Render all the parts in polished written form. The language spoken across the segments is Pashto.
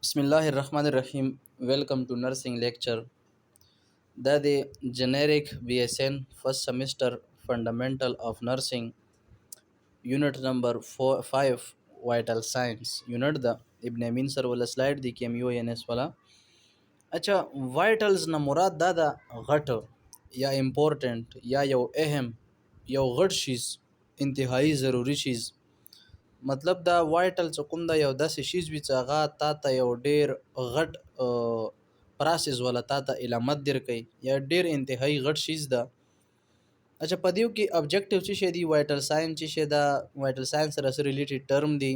Bismillahirrahmanirrahim. Welcome to nursing lecture. The generic BSN first semester fundamental of nursing unit number 5 vital signs unit the ابن امین سر ولا سلاइड دی کیم یو ان اس वाला अच्छा vitals نه مراد دا د غټ یا امپورټنٹ یا یو اهم یو غټ شیز انتهایی ضروری شیز مطلب دا وایټل څه کوم دا یو داسې شیز وي چې هغه تا ته یو ډیر غټ پراسس ولا تا ته علامت درکوي یا ډیر انتهایی غټ شیز ده. اچھا په دیو کې ابجیکټیو څه شی دی وایټل ساين څه شی دا وایټل ساين سره ریلیټډ ټرم دی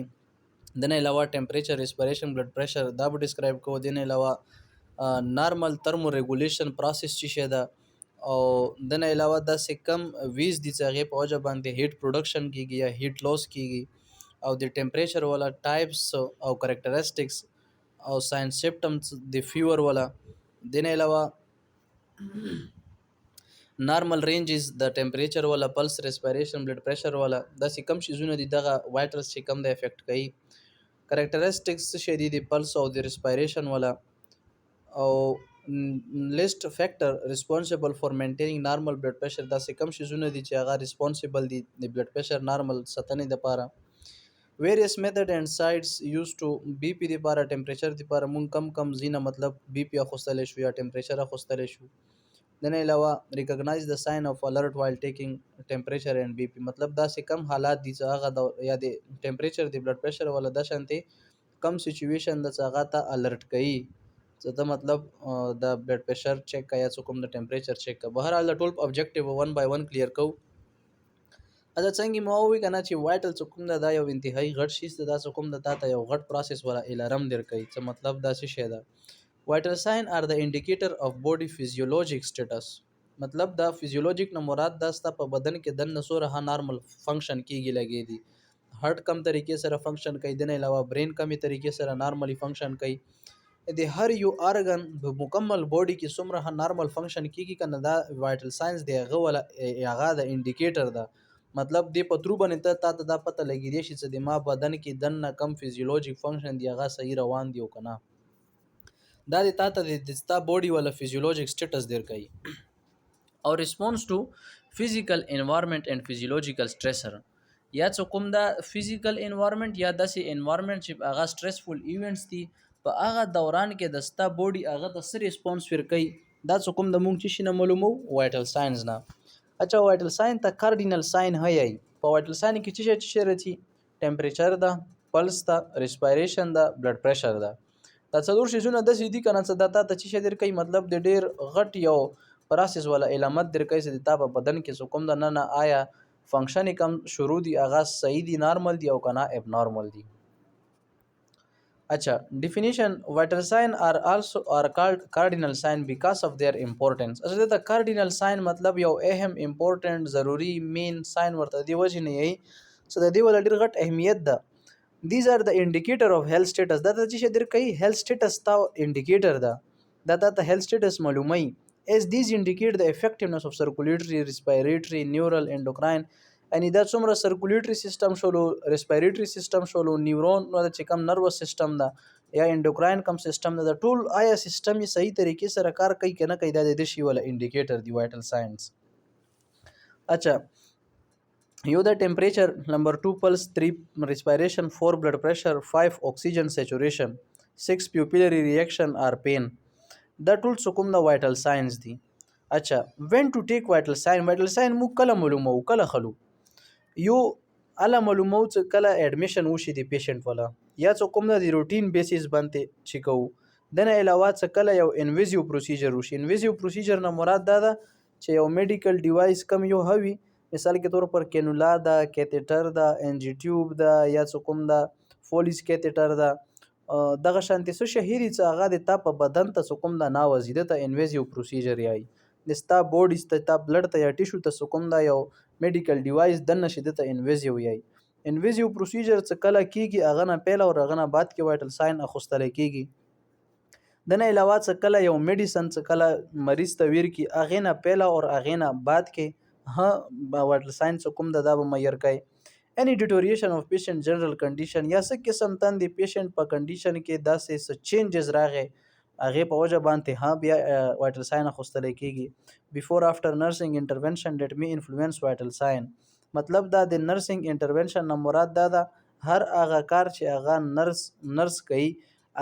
دنه علاوه ټمپریچر ریسپیریشن بلډ پریشر دا به ډیسکرایب کوو دنه علاوه نارمل ترمو ریګولیشن پروسس څه شی ده او دنه علاوه د کم ویز دي چې هغه په وجه باندې هیټ پروډکشن کیږي یا هیټ لاس کیږي او د ټمپریچر والا ټایپس او کریکټریسټکس او ساين سمپټمز د فیور والا دنه علاوه نارمل رینجز د ټمپریچر والا پلس ریسپیریشن بلډ پریشر والا د کم شیزونه دي دغه وایټلز چې کم د افیکټ کوي کریکټریسټکس شدید پلس او د ریسپیریشن والا او لیست فیکٹر ریسپانسیبل فار مینټینینګ نارمل بلډ پریشر دا کم شیزونه دي چې هغه ریسپانسیبل دي د بلډ پریشر نارمل ساتنې لپاره various method and sites used to BP د لپاره ټمپریچر د لپاره مونږ کم زینه مطلب BP اخستل شو یا ټمپریچر اخستل شو دنه علاوه recognize the sign of alert while taking temperature and BP مطلب دا کم حالات دي چې هغه یا د ټمپریچر د بلډ پریشر ولا د شانتي کم سچويشن د هغه ته الرټ کوي څه ته مطلب د بلډ پریشر چیک یا کوم د ټمپریچر چیک بهر حال ټول ابجیکټیو 1 by 1 کلیر کو اته څنګه مو وی کنه چې وایټل څوکم دا یو انتهایی غټ شي دا څوکم د تا یو غټ پروسس ولا الارم درکې څه مطلب دا څه شی ده وایټل ساين ار د انډیکیټر اف باډي فزیولوژیک سټیټس مطلب دا فزیولوژیک نه مراد دا ست په بدن کې د نسوره نارمل فنکشن کیږي لګي دي هارت کم طریقې سره فنکشن کوي د نه علاوه برین کمی طریقې سره نارملی فنکشن کوي د هر یو ارګن په مکمل باډي کې څومره نارمل فنکشن کیږي کنه دا وایټل ساينس دی هغه ولا هغه د انډیکیټر ده مطلب دی په ترو باندې ته دا پته لګی دی چې د ما بدن کې دنه کم فزیولوژیک فنکشن دی هغه صحیح روان دی او کنه دا د تا ته د ستا باډي ولا فزیولوژیک سټیټس در کوي او ریسپونس ټو فزیکل انوایرنمنت اینڈ فزیولوژیکل سټریسر یا څه کوم دا فزیکل انوایرنمنت یا داسې انوایرنمنت چې هغه سټریسفل ایونټس دي په هغه دوران کې د ستا باډي هغه د سر ریسپونس ور کوي دا څه کوم د مونږ چې شنه معلومو وایټل ساينز نه اچھا وایټل ساين ته کارډینل ساين هي په وایټل ساين کې چې راځي ټمپریچر ده پلس ده ریسپیریشن ده بلډ پریشر ده دا څلور شیزونه د سې دي کنه څه د تا ته چې در کوي مطلب د ډیر غټ یو پروسس ولا علامت در کوي چې د تا په بدن کې کوم د نه آیا فنکشن کم شروع دي اغاز صحیح دي نارمل دي او کنه اب نارمل دي اچھا definition vital sign are also are called cardinal sign because of their importance اصل دا cardinal sign مطلب یو اهم important ضروری مین sign ورته دی وجه نه یي څه د دې ول ډیر غټ اهمیت ده these are the indicator of health status دا چې در کوي health status تا indicator ده دا health status معلومي as these indicate the effectiveness of circulatory respiratory neural endocrine अनि دا څومره سرکولیټری سیستم شولو ریسپیریټری سیستم شولو نیورون نو د چکم نروس سیستم دا یا انډوکراین کم سیستم دا ټول آیا سیستم یې صحیح طریقې سره کار کوي کنه کوي دا د شی ولا انډیکیټر دی وایټل ساينس اچھا یو د ټمپریچر نمبر 2 پلس 3 ریسپیریشن 4 بلډ پریشر 5 اکسیجن سیچوریشن 6 پیوپیلری ریاکشن اور پین دا ټول څوکم د وایټل ساينس دی اچھا when to take vital sign مو کله معلومو کله خلو یو اله معلومو چې کله اډمیشن وشي دی پیشنټ ولا یا څه کوم د روټین بیسیس باندې چې کو دنه علاوه څه کله یو انویزیو پروسیجر وشي انویزیو پروسیجر نه مراد دا چې یو میډیکل ډیوایس کم یو هوي مثال کې تور پر کینولا دا کیتیټر دا انجی ټیوب دا یا څه کوم دا فولیس کیتیټر دا دغه شانتي څه شهيري چې هغه د تا په بدن ته څه کوم دا ناوزیده ته انویزیو پروسیجر یای نستا بوډي ستا بلډ ته یا ټیشو ته څه کوم دا یو میډیکل ډیوایس دنه شدت انویزیو یای انویزیو پروسیجر څه کله کیږي اغه نه پهله او اغه نه بعد کې وایټل ساين اخستل کیږي دنه علاوه څه کله یو میډیسن څه کله مریض ته ویر کی اغه نه پهله او اغه نه بعد کې ها وایټل ساين څه کوم دا به مېر کوي any deterioration of patient general condition یا څه قسم تند پیشنټ په کنډیشن کې داسې څه چینجز راغی هغه په وجه باندې ها بیا وایټل ساين اخیستل کیږي before after nursing intervention that may influence vital sign مطلب دا د نرسنګ انټرونشن نه مراد دا ده هر هغه کار چې هغه نرس کوي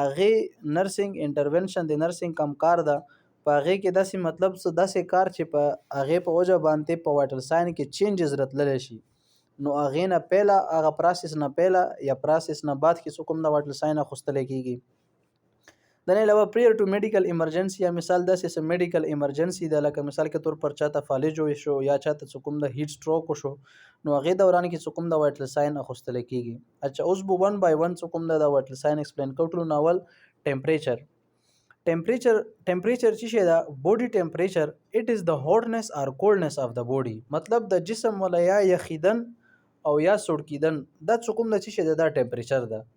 هغه نرسنګ انټرونشن د نرسنګ کم کار ده په هغه کې داسې مطلب څه داسې کار چې په هغه په وجه باندې په وایټل ساين کې چینجز راتللی شي نو هغه نه پهلا هغه پروسس نه پهلا یا پروسس نه بعد کې څه کوم د وایټل ساين اخیستل کیږي د نه علاوه پریر ټو میډیکل ایمرجنسي یا مثال داسې سم میډیکل ایمرجنسي د لکه مثال کې تور پر چاته فالج وي شو یا چاته څه کوم د هیټ سټروک شو نو هغه دوران کې څه کوم د وایټل ساين اخیستل کیږي اچھا اوس بو 1 بای 1 څه کوم د وایټل ساين ایکسپلین کوټلو ناول ټمپریچر چې شه دا بودی ټمپریچر اټ از د هاټنس اور کولډنس اف د بودی مطلب د جسم ولا یا یخیدن او یا سړکیدن دا څه کوم د چې شه دا ټمپریچر ده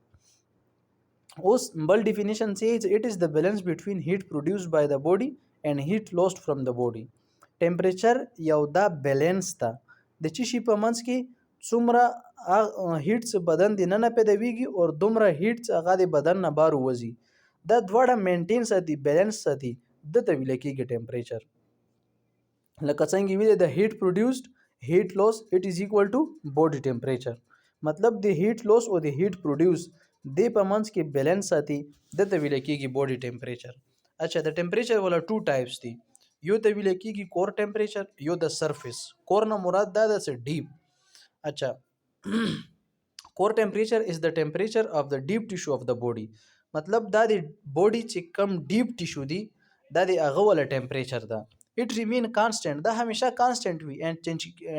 اوس بل ډیفینیشن says it is the balance between heat produced by the body and heat lost from the body ټمپریچر یو دا بیلانس ده د چی شي په منځ کې څومره هیټس بدن د نه پیداویږي او دومره هیټس هغه د بدن نه بار وځي دا دواړه مینټین ساتي بیلانس ساتي د ته ویل کېږي ټمپریچر لکه څنګه ویل د هیټ پروډوسډ هیټ لوس اټ از ایکوال ټو بودی ټمپریچر مطلب د هیټ لوس او د هیټ پروډوس د په منځ کې بیلانس ساتي د ته ویل کېږي بودی ټمپریچر اچھا د ټمپریچر ولا ټو ټایپس دي یو ته ویل کېږي کور ټمپریچر یو د سرفیس کور نه مراد دا د ډیپ اچھا کور ټمپریچر از د ټمپریچر اف د ډیپ ټیشو اف د بودی مطلب دا د بودی چې کم ډیپ ټیشو دی دا د هغه ولا ټمپریچر ده اټ ریمین کانسټنټ دا همیشه کانسټنټ وي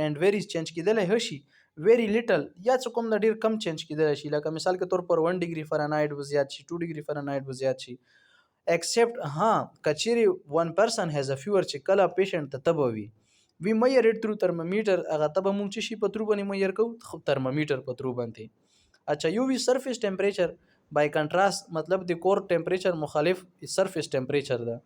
اینڈ ویری چینج کیدل هشي ویری لیټل یا څه کوم د ډیر کم چینج کیدل شي لکه مثال کې تور پر 1 ډیګري فرانهایټ و زیات شي 2 ډیګري فرانهایټ و زیات شي except ها کچيري one person has a fever چې کله پیشنټ ته تبوي وی مېر اټ تھرو ترمامیټر هغه تبه مونږ چې شي په ترو باندې مېر کو خو ترمامیټر په ترو باندې اچھا یو وی سرفیس ټمپریچر بای کنټراست مطلب د کور ټمپریچر مخالف سرفیس ټمپریچر ده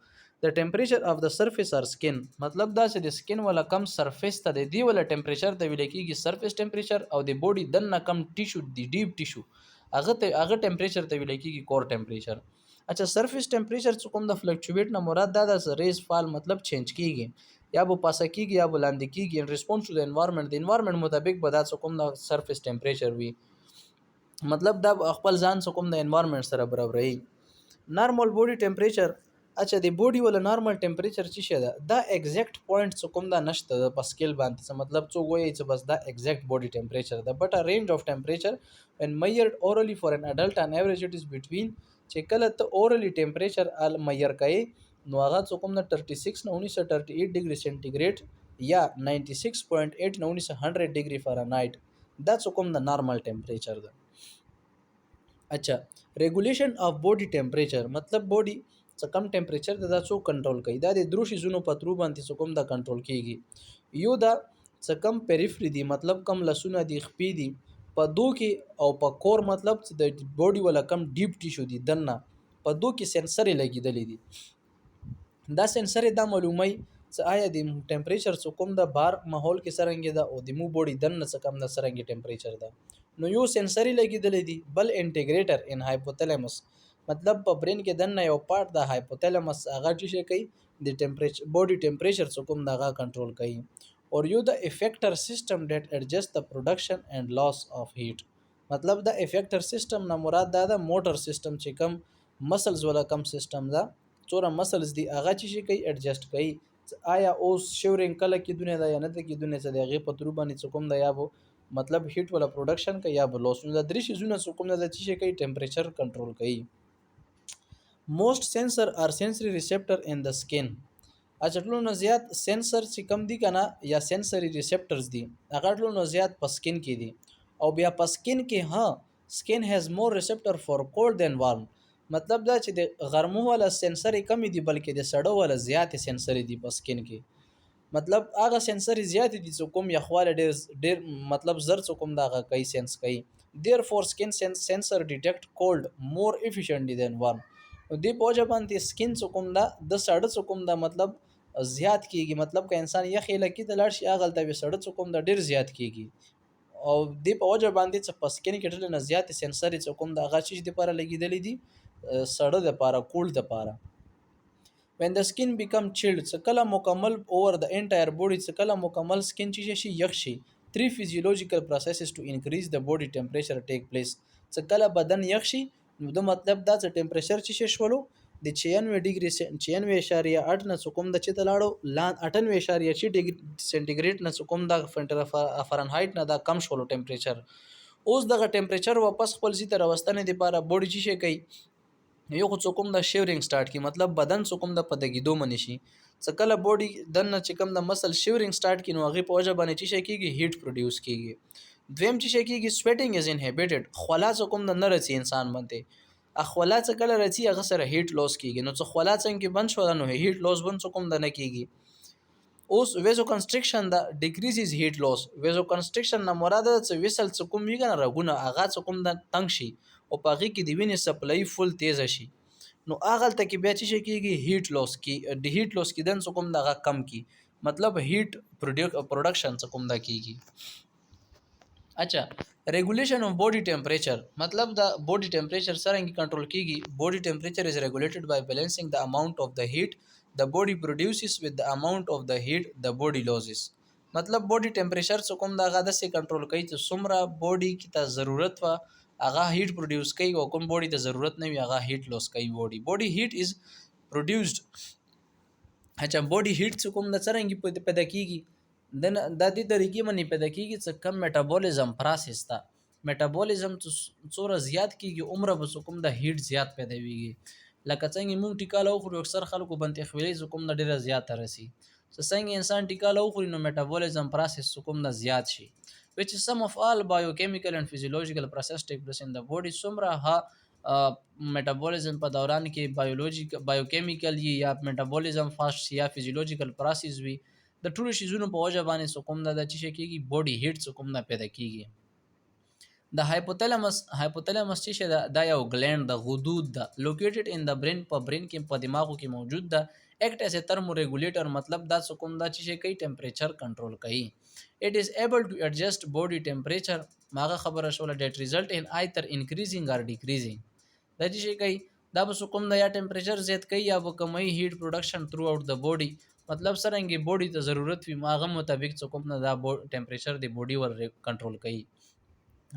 د ټمپریچر اف د سرفیس اور سکن مطلب دا چې د سکن ولا کم سرفیس ته د دی ولا ټمپریچر ته ویل کېږي سرفیس ټمپریچر او د بودی دنه کم ټیشو دی ډیپ ټیشو هغه ټمپریچر ته ویل کېږي کور ټمپریچر اچھا سرفیس ټمپریچر څه کوم د فلکچویټ نه مراد دا د ریز فال مطلب چینج کیږي یا به پاسه کیږي یا به لاندې کیږي ان ریسپونس ټو د انوایرنمنت مطابق به دا څه کوم د سرفیس ټمپریچر وي مطلب دا خپل ځان څه کوم د انوایرنمنت سره برابرۍ نارمل بودی ټمپریچر اچھا د بودی ولا نارمل ټمپریچر چې شه ده دا ایگزیکټ پوینټ څه کوم دا نشته د پسکیل باندې څه مطلب څو وایي چې بس دا ایگزیکټ بودی ټمپریچر ده بٹ ا رینج اف ټمپریچر when measured orally for an adult on average it is between چې کله ته اورلی ټمپریچر ال مېر کوي نو هغه څه کوم د 36 نه 1938 ډیګري سنټیګریډ یا 96.8 نه 1900 ډیګري فارنهایټ دا څه کوم د نارمل ټمپریچر ده اچھا ریګولیشن اف بودی ټمپریچر مطلب بودی څه کم ټمپریچر دا څو کنټرول کوي دا د دروشي زونو په ترو باندې څه کوم دا کنټرول کیږي یو دا څه کم پیریفری دی مطلب کم لسونه دی خپې دی په دو کې او په کور مطلب د بودی ولا کم ډیپ ټیشو دی دنه په دو کې سنسر لګیدلې دي دا سنسر دا معلومي چې آیا د ټمپریچر څه کوم د بار ماحول کې سرنګي دا او د مو بودی دنه څه کم د سرنګي ټمپریچر دا نو یو سنسري لګیدلې دي بل انټیګریټر ان هایپوتلاموس مطلب په برین کې دنه یو پارت د هایپوتلاموس هغه چې کوي د ټمپریچر بودی ټمپریچر څه کوم دغه کنټرول کوي اور یو د افیکټر سیستم دیٹ ایڈجسٹ د پروډکشن اینڈ لاس اف هیټ مطلب د افیکټر سیستم نه مراد دا د موټر سیستم چې کم مسلز ولا کم سیستم دا څوره مسلز دی هغه چې کوي ایڈجسٹ کوي آیا اوس شورینګ کله کې دنیا دا یا نه کې دنیا څه دی هغه په تر باندې څه کوم دا یا مطلب هیټ ولا پروډکشن کوي یا بل لوس د درې شیزونه څه کوم دا چې کوي ټمپریچر کنټرول کوي most sensor are sensory receptor in the skin اچھا ټولو نه زیات سنسر چې کم دي کنه یا سنسري ریسپټرز دي هغه ټولو نه زیات په سکن کې دي او بیا په سکن کې ها سکن هاز مور ریسپټر فور کولډ دین وارم مطلب دا چې د غرمو ولا سنسري کم دي بلکې د سړو ولا زیات سنسري دي په سکن کې مطلب هغه سنسري زیات دي چې کوم یخواله ډیر مطلب زر څه کوم دا کوي سنس کوي therefore skin sensor detect cold more efficiently than warm دی پوجا باندې سکین څه کوم دا د سړی څه کوم دا مطلب زیات کیږي مطلب که انسان یخ لکی د لاړ شي اغل ته سړی څه کوم دا ډیر زیات کیږي او د په وجه باندې څه په سکین کې ډېر نه زیات سنسر څه کوم د هغه چیز لپاره لګیدلې دي سړه د لپاره کول د لپاره. when the skin become chilled څه کله مکمل over the entire body څه کله مکمل skin چې شي یخ شي. three physiological processes to increase the body temperature take place څه کله بدن یخ شي نو د مطلب دا چې ټمپریچر چې شولو د 96 ډیګري 96.8 نه کوم د چې تلاړو لان 98.6 ډیګري سنټیګریډ نه کوم د فرنهایت نه دا کم شولو ټمپریچر. اوس دغه ټمپریچر واپس خپل زی ته راوستنه د لپاره بوډي چې شي کوي یو خو کوم د شیورینګ سٹارټ کی مطلب بدن کوم د پدګیدو منی شي څه کله بوډي دنه چې کوم د مسل شیورینګ سٹارټ کی نو هغه په وجه باندې چې شي کیږي هیټ پروډوس کیږي. دویم چې شي کیږي سویټینګ از انهبیټډ خلا کوم د نرسي انسان باندې اخولا څه کله رچی هغه سره هیټ لوس کیږي نو څه خلا څنګه بند شو نو هیټ لوس بند کوم د نه کیږي. اوس ویزو کنسترکشن دا ډیکریزز هیټ لوس ویزو کنسترکشن نه مراد څه ویسل څه کوم ویګن راګونه هغه څه کوم د تنگ شي او پاغي کې د وینې سپلای فل تیز شي نو هغه ته کې بیا چې کیږي هیټ لوس کی د هیټ لوس کې دن څه کوم دغه کم کی مطلب هیټ پروډکشن څه کوم دا کیږي. اچھا ریګولیشن اف باډي ټمپریچر مطلب دا باډي ټمپریچر څنګه کنټرول کیږي. باډي ټمپریچر از ریګولیټډ بای بیلانسینګ د اماونت اف د هیټ د باډي پروډوسز وذ د اماونت اف د هیټ د باډي لوزز مطلب باډي ټمپریچر څه کوم دا غاده سي کنټرول کوي چې څومره باډي کی ته ضرورت وا هغه هیټ پروډوس کوي او کوم باډي ته ضرورت نه وي هغه هیټ لوس کوي. باډي هیټ از پروډوسډ. اچھا باډي هیټ څه کوم د څنګه پیدا کیږي د دې طریقې باندې پیدا کیږي چې کم میټابولیزم پروسس تا میټابولیزم څوره زیات کیږي عمره به کوم د هیټ زیات پیدا ویږي لکه څنګه مونږ ټیکاله خو اکثر خلکو باندې خویلې کوم د ډیره زیات راسي څنګه انسان ټیکاله خو نو میټابولیزم پروسس کوم د زیات شي which is some of all biochemical and physiological process take place in the body څومره ها میټابولیزم په دوران کې بایولوژیک بایوکیمیکل یا میټابولیزم فاست یا فزیولوژیکل پروسس وي د ټولو شیزونو په وجه باندې سکوم د چې کېږي باډي هیټ سکوم نه پیدا کیږي. د هایپوتلامس چې دا یو ګلینډ د غدود د لوکیټډ ان د برین په برین کې په دماغو کې موجود ده اکټ ایز ا ترمو ریګولیټر مطلب دا سکوم دا چې کوي ټمپریچر کنټرول کوي. اټ از ایبل ټو ایڈجسټ باډي ټمپریچر ماغه خبره شوله ډیټ ریزلټ ان ایتر انکریزینګ اور ډیکریزینګ دا چې کوي دا به سکوم د یا ټمپریچر زیات کوي یا به کمی هیټ پروډکشن تھرو اوټ د باډي مطلب سرنګي باډي ته ضرورت وي ماغه مطابق څه کوم نه دا ټمپریچر دی باډي ور کنټرول کوي.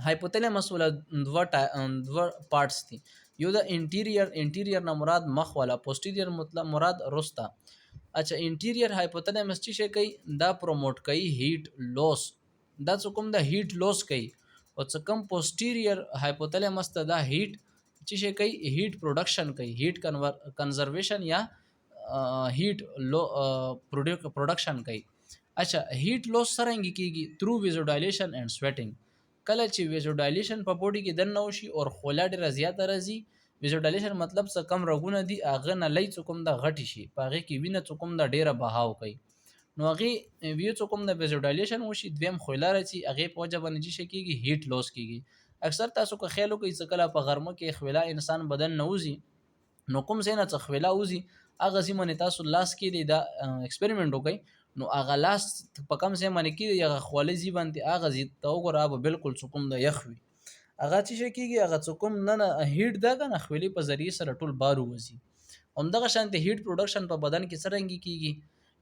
هایپوتلامس ول دوه پارټس دي یو د انټیریئر نه مراد مخ والا پوسټیریئر مطلب مراد رستا. اچھا انټیریئر هایپوتلامس چې کوي دا پروموټ کوي هیټ لوس دا څه کوم د هیټ لوس کوي او څه کم پوسټیریئر هایپوتلامس ته دا هیټ چې کوي هیټ پروډکشن کوي هیټ کنزرویشن یا هیټ لو پروډکشن کوي. اچھا هیټ لوس سرنګ کیږي تھرو ویزوډایلیشن اینڈ سویټینګ کله چې ویزوډایلیشن په بوډي کې دنه وشي او خوله ډیره زیاته راځي ویزوډایلیشن مطلب څه کم رګونه دي اغه نه لای څه کوم د غټي شي پاغه کې وینه څه کوم د ډیره بهاو کوي نو هغه ویو څه کوم د ویزوډایلیشن وشي دویم خوله راځي هغه په وجه باندې چې کیږي هیټ لوس کیږي. اکثر تاسو کو خیالو کوي چې کله په غرمه کې خوله انسان بدن نوزي نو کوم څه نه څه خوله اوزي هغه سیمه تاسو لاس کې دا ایکسپریمنت وکړئ نو هغه لاس په کم ځای باندې کې هغه خولې باندې هغه زی ته وګوره به بالکل څوکم د یخ وي هغه چې کېږي هغه څوکم نه هیټ دا کنه خولې په ذریعہ سره ټول بارو وځي همدغه شانتي هیټ پروډکشن په بدن کې څرنګه کیږي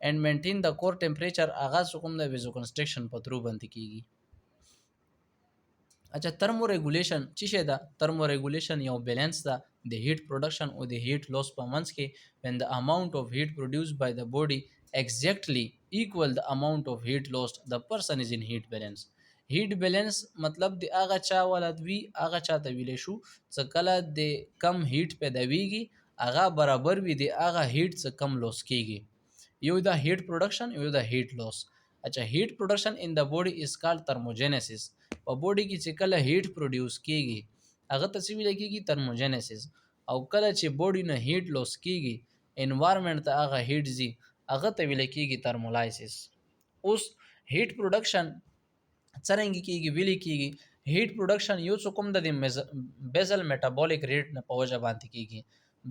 and maintain the core temperature هغه څوکم د ویزو کنسټرکشن په ترو باندې کیږي. اچھا ترمو ریګولیشن چې شه دا ترمو ریګولیشن یو بیلانس دا د هیټ پروډکشن او د هیټ لوس په منځ کې when the amount of heat produced by the body exactly equal the amount of heat lost the person is in heat balance. هیټ بیلانس مطلب د هغه چا ولادت وی هغه چا ته ویل شو چې کله د کم هیټ پیداویږي هغه برابر وي د هغه هیټ څخه کم لوس کیږي یو د هیټ پروډکشن یو د هیټ لوس. اچھا هیټ پروډکشن ان د باډي از کالډ ترموجینیسس په باډي کې چې کله هیټ پروډوس کیږي هغه ته څه ویل کیږي ترموجینیسس او کله چې باډي نه هیټ لوس کیږي انوایرنمنت ته هغه هیټ زی هغه ته ویل کیږي ترمولایسس. اوس هیټ پروډکشن څنګه کیږي ویل کیږي هیټ پروډکشن یو څه کوم د بیزل میټابولیک ریټ نه په وجه باندې کیږي.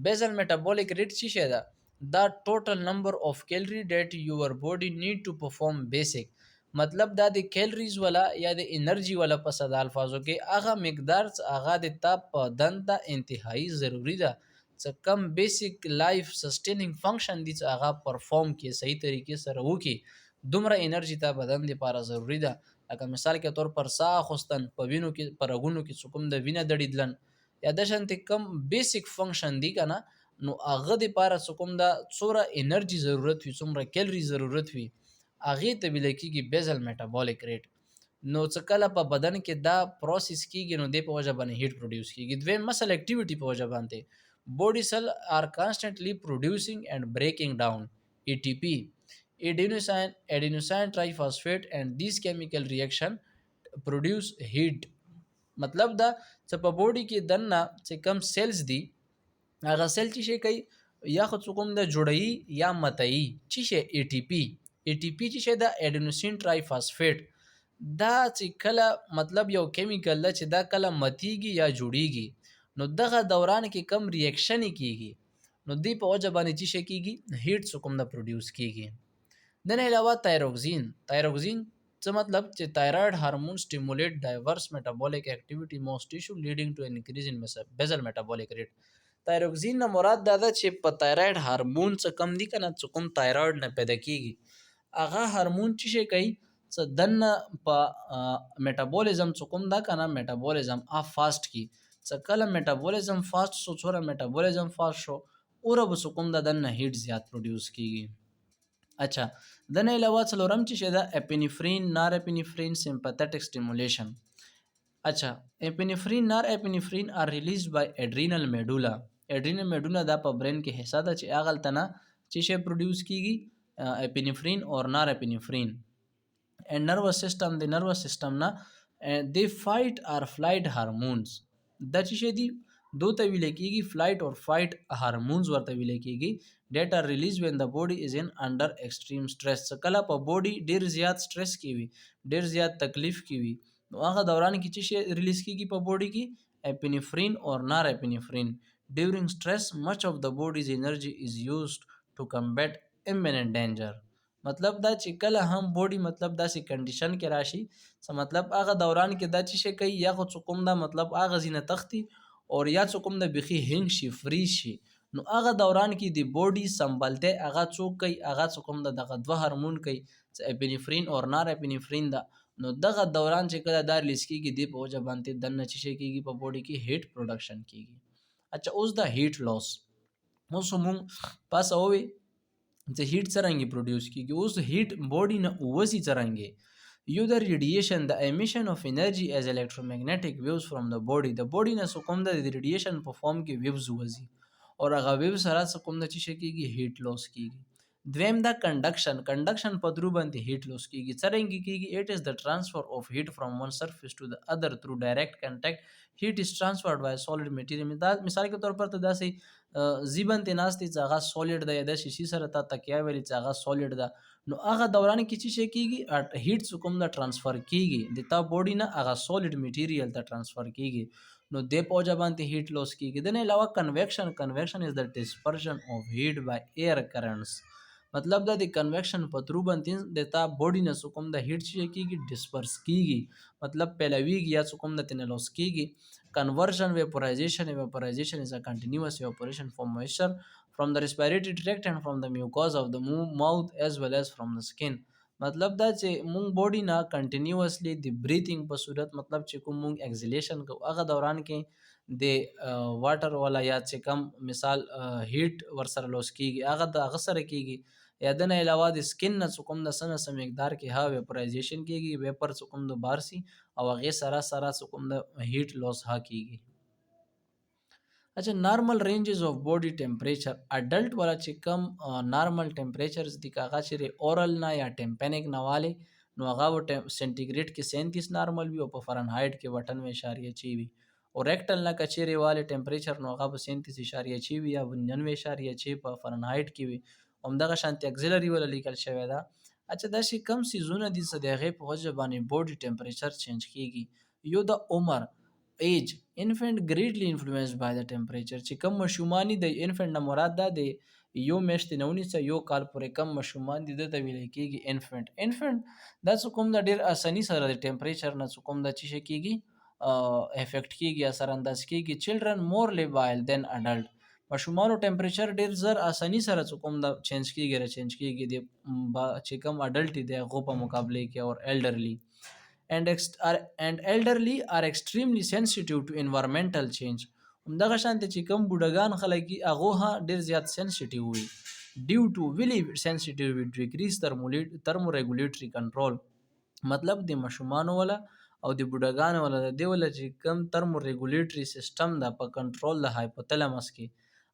بیزل میټابولیک ریټ څه شي دا ټوټل نمبر اف کیلری دیٹ یور باډي نیډ ټو پرفارم بیسیک مطلب دا د کیلریز ولا یا د انرژي ولا په ساده الفاظو کې هغه مقدار هغه د تا په بدن ته انتهایی ضروری ده څه کم بیسیک لایف سسټینینګ فنکشن دي چې هغه پرفارم کې صحیح طریقې سره وکي دومره انرژي ته بدن لپاره ضروری ده لکه مثال کې طور پر ساه اخیستن په وینو کې په رګونو کې څه کوم د وینې دړیدلن یا د شانتي کم بیسیک فنکشن دي کنه نو هغه د لپاره څه کوم د څوره انرژي ضرورت وي څومره کیلری ضرورت وي هغې ته ویل کېږي بیزل میټابولیک ریټ نو څه کله په بدن کې دا پروسس کیږي نو د په وجه باندې هیټ پروډوس کیږي دویم مسل اکټیویټي په وجه باندې body cell are constantly producing and breaking down ATP adenosine triphosphate and these chemical reaction produce heat مطلب دا چې په بوډي کې دنه چې کم سیلز دي هغه سیل چې شي کوي یا خو څوک د جوړي یا متئی چې شي ATP چې شي د اډینوسین ټرایفاسفیټ دا چې کله مطلب یو کیمیکل ده چې دا کله متیږي یا جوړیږي نو دغه دوران کې کم ریاکشن کیږي نو دی په وجه باندې چې شي کیږي هیټ څوک د پروډوس کیږي دنه علاوه تایروکسین څه مطلب چې تایرايډ هارمون سټیمولیټ ډایورس میټابولیک اکټیویټي موست ټیشو لیډینګ ټو ان انکریز ان بیزل میټابولیک ریټ تایروکسین نه مراد دا ده چې په تایرايډ هارمون څه کم دي کنه څه کوم تایرايډ نه پیدا کیږي هغه هارمون چې شي کوي څه دنه په میټابولیزم څه کوم دا کنه میټابولیزم فاست کی څه کله میټابولیزم فاست شو څوره میټابولیزم فاست شو اوره به څه کوم دا دنه هیټ زیات پروډوس کیږي اچھا دنه علاوه څلورم چې شي دا اپینفرین نار اپینفرین سمپاتیک سټیمولیشن اچھا اپینفرین آر ریلیزډ بای اډرینل میډولا دا په برین کې حصہ ده چې اغل تنه چې شی پروډوس کیږي اپینفرین اور نار اپینفرین and nervous system the nervous system na they fight or flight hormones دا چې شي دي دو ته ویل کېږي فلایټ اور فایټ هارمونز ورته ویل کېږي that are released when the body is in under extreme stress کله په بوډي ډیر زیات سټرس کې وي ډیر زیات تکلیف کې وي نو هغه دوران کې چې شي ریلیز کېږي په بوډي کې اپینفرین اور نار اپینفرین during stress much of the body's energy is used to combat imminent danger مطلب دا چې کله هم بوډي مطلب داسې کنډیشن کې راشي څه مطلب هغه دوران کې دا چې شي کوي یا خو څوک دا مطلب هغه زینه تختی او یا څوک د بخي هنګ شي فریز شي نو هغه دوران کې د بوډي سمبلته هغه څوک کوي هغه څوک دغه دوه هورمون کوي چې اپینفرین او نار اپینفرین دا نو دغه دوران چې کله دا ریلیز کیږي د په وجه باندې دنه چې شي کیږي په بوډي کې هیټ پروډکشن کیږي اچھا اوس دا هیټ لاس مو پاس اووي چې هیټ څرنګه پروډوس کیږي اوس هیټ بوډي نه وسی څرنګه یو د ریډیشن د امیشن اف انرژي از الکترومغنیټک ویوز فرام د بوډي نه کوم د ریډیشن په فارم کې ویوز وځي او هغه ویو سره کوم د چې کیږي هیټ لاس کیږي دویم دا کنډکشن په درو باندې هیټ لاس کیږي څرنګه کیږي اټ از د ټرانسفر اف هیټ فرام ون سرفیس ټو د اذر تھرو ډایرکټ کنټیکټ هیټ از ټرانسفرډ بای سولید میټیریال مثال کے طور پر ته داسې زیبن تناستي چې هغه سولید ده یا د شیشې سره تا تکیا ویلې چې هغه سولید ده نو هغه دوران کې چې کیږي هیټ کوم د ټرانسفر کیږي د تا بوډي نه هغه سولید میټیریال ته ټرانسفر کیږي نو د پوجا باندې هیټ لاس کیږي د نه علاوه کنویکشن از د ډسپرشن اف هیټ بای ایر کرنٹس مطلب دا د کنویکشن په ترو باندې د تا بوډي نه کوم د هیټ چې کیږي ډسپرس کیږي مطلب پیلاویږي یا کوم د تن لاس کیږي conversion vaporization is a continuous evaporation from moisture from the respiratory tract and from the mucosa of the mouth as well as from the skin مطلب دا چې مونږ بوډي نه کنټینیوسلی د بریثینګ په صورت مطلب چې کوم مونږ ایکزیلیشن کو هغه دوران کې د واټر والا یا چې کم مثال هیټ ورسره لوس کیږي هغه د غسر کیږي یا د نه علاوه د سکین نه کوم د سن سم مقدار کې ها ویپرایزیشن کیږي ویپر کوم د بارسي او هغه سره کوم د هیټ لاس ها کیږي اچھا نارمل رینجز اف باډي ټمپریچر اډلټ والا چې کم نارمل ټمپریچرز د کاغه چې اورل نه یا ټمپینیک نه والے نو هغه سنټیګریډ کې 37 نارمل وي او په فرنهایټ کې 98.6 وي او ریکټل نه کچېره والے ټمپریچر نو هغه 37.6 وي یا 99.6 په فرنهایټ کې وي همدغه شانتي اکسلری ولا لیکل شوی دا اچھا دا شي کم سیزونه دي صدغه په وجه باندې باډي ټمپریچر چینج کیږي یو د عمر ایج infant greatly influenced by the temperature چې کوم مشومانی د infant نه مراد ده د یو میاشتې نه ونیسه یو کال پورې کم ماشومان دي دته ویل کېږي انفنټ دا څه کوم د ډېر اساني سره د ټمپریچر نه څه کوم د چی شي کېږي افیکټ کېږي اثر انداز کېږي چلډرن مور لیوایل دین اډلټ ماشومانو ټمپریچر ډېر زر اساني سره څه کوم د چینج کېږي را چینج کېږي د چې کوم اډلټ دی هغو په مقابله کې اور elderly and elderly are extremely sensitive to environmental change همدغه شانته چې کوم بوډاګان خلک دي هغه ها ډیر زیات سنسټیو وي ډیو ټو ویلی سنسټیو ډیکریز ترموریګولیټری کنټرول مطلب د مشومان ولا او د بوډاګانو ولا د دی ولا چې کم ترموریګولیټری سیستم د په کنټرول د هایپوتلامس کې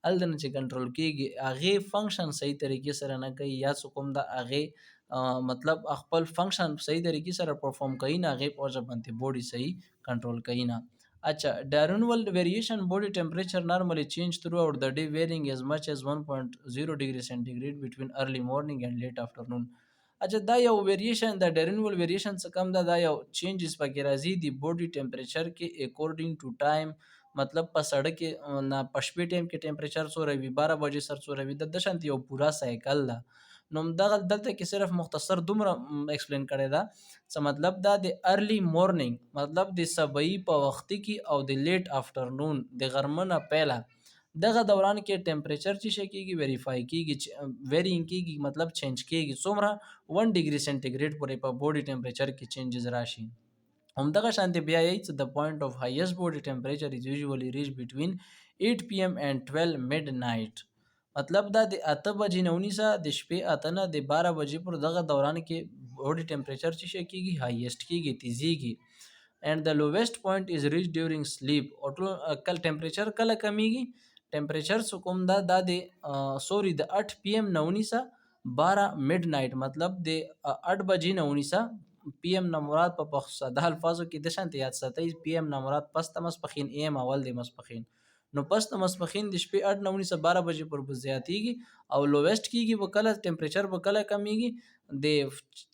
الدن چې کنټرول کیږي هغه فنکشن صحیح طریقې سره نه کوي یا څه کوم د هغه مطلب خپل فنکشن صحیح طریقې سره پرفارم کوي نه هغه په وجه باندې بوډي صحیح کنټرول کوي نه اچھا diurnal variation body temperature normally change throughout the day varying as much as 1.0 degree centigrade between early morning and late afternoon اچھا دا یو ویریشن د ډیرنول ویریشن څخه کم دا یو چینجز پکې راځي دی بوډي ټمپریچر کې اکورډینګ ټو ټایم مطلب په سړک کې نه پښپی ټیم کې ټمپریچر څو روي 12 بجې سر څو روي د شانت یو پورا سایکل ده نو دغه دلته کې صرف مختصر دومره ایکسپلین کړی دا څه مطلب دا د ارلی مورنینګ مطلب د سبای په وخت کې او د لیټ افټرنون د غرمه نه پهلا دغه دوران کې ټمپریچر چې شي کېږي ویریفای کېږي ویرینګ کېږي مطلب چینج کېږي څومره 1 ډیګري سنټیګریډ پورې په بوډي ټمپریچر کې چینجز راشي همدغه شانتي بیا یې د پوینټ اف هایست بوډي ټمپریچر از یوزوالي ریچ بټوین 8 پی ام اینڈ 12 میډ نایټ مطلب دا د 8 بجې نه ونیسه د شپې اته نه د 12 بجې پر دغه دوران کې بوډي ټمپریچر چې شي کېږي هایست کېږي تیزیږي and the lowest point is reached during sleep او کل ټمپریچر کله کمیږي ټمپریچر څه کوم دا د سوري د 8 پی ام نه ونیسه 12 میډ نایټ مطلب د 8 بجې نه ونیسه پی ام نه مراد په ساده الفاظو کې د شانت یاد ساتي پی ام نه مراد پس تمسپخین ایم اول د مسپخین نو پس تمسپخین د شپې 8 نه ونیسه 12 بجې پر زیاتیږي او لوویسټ کېږي په کله ټمپریچر په کله کمیږي د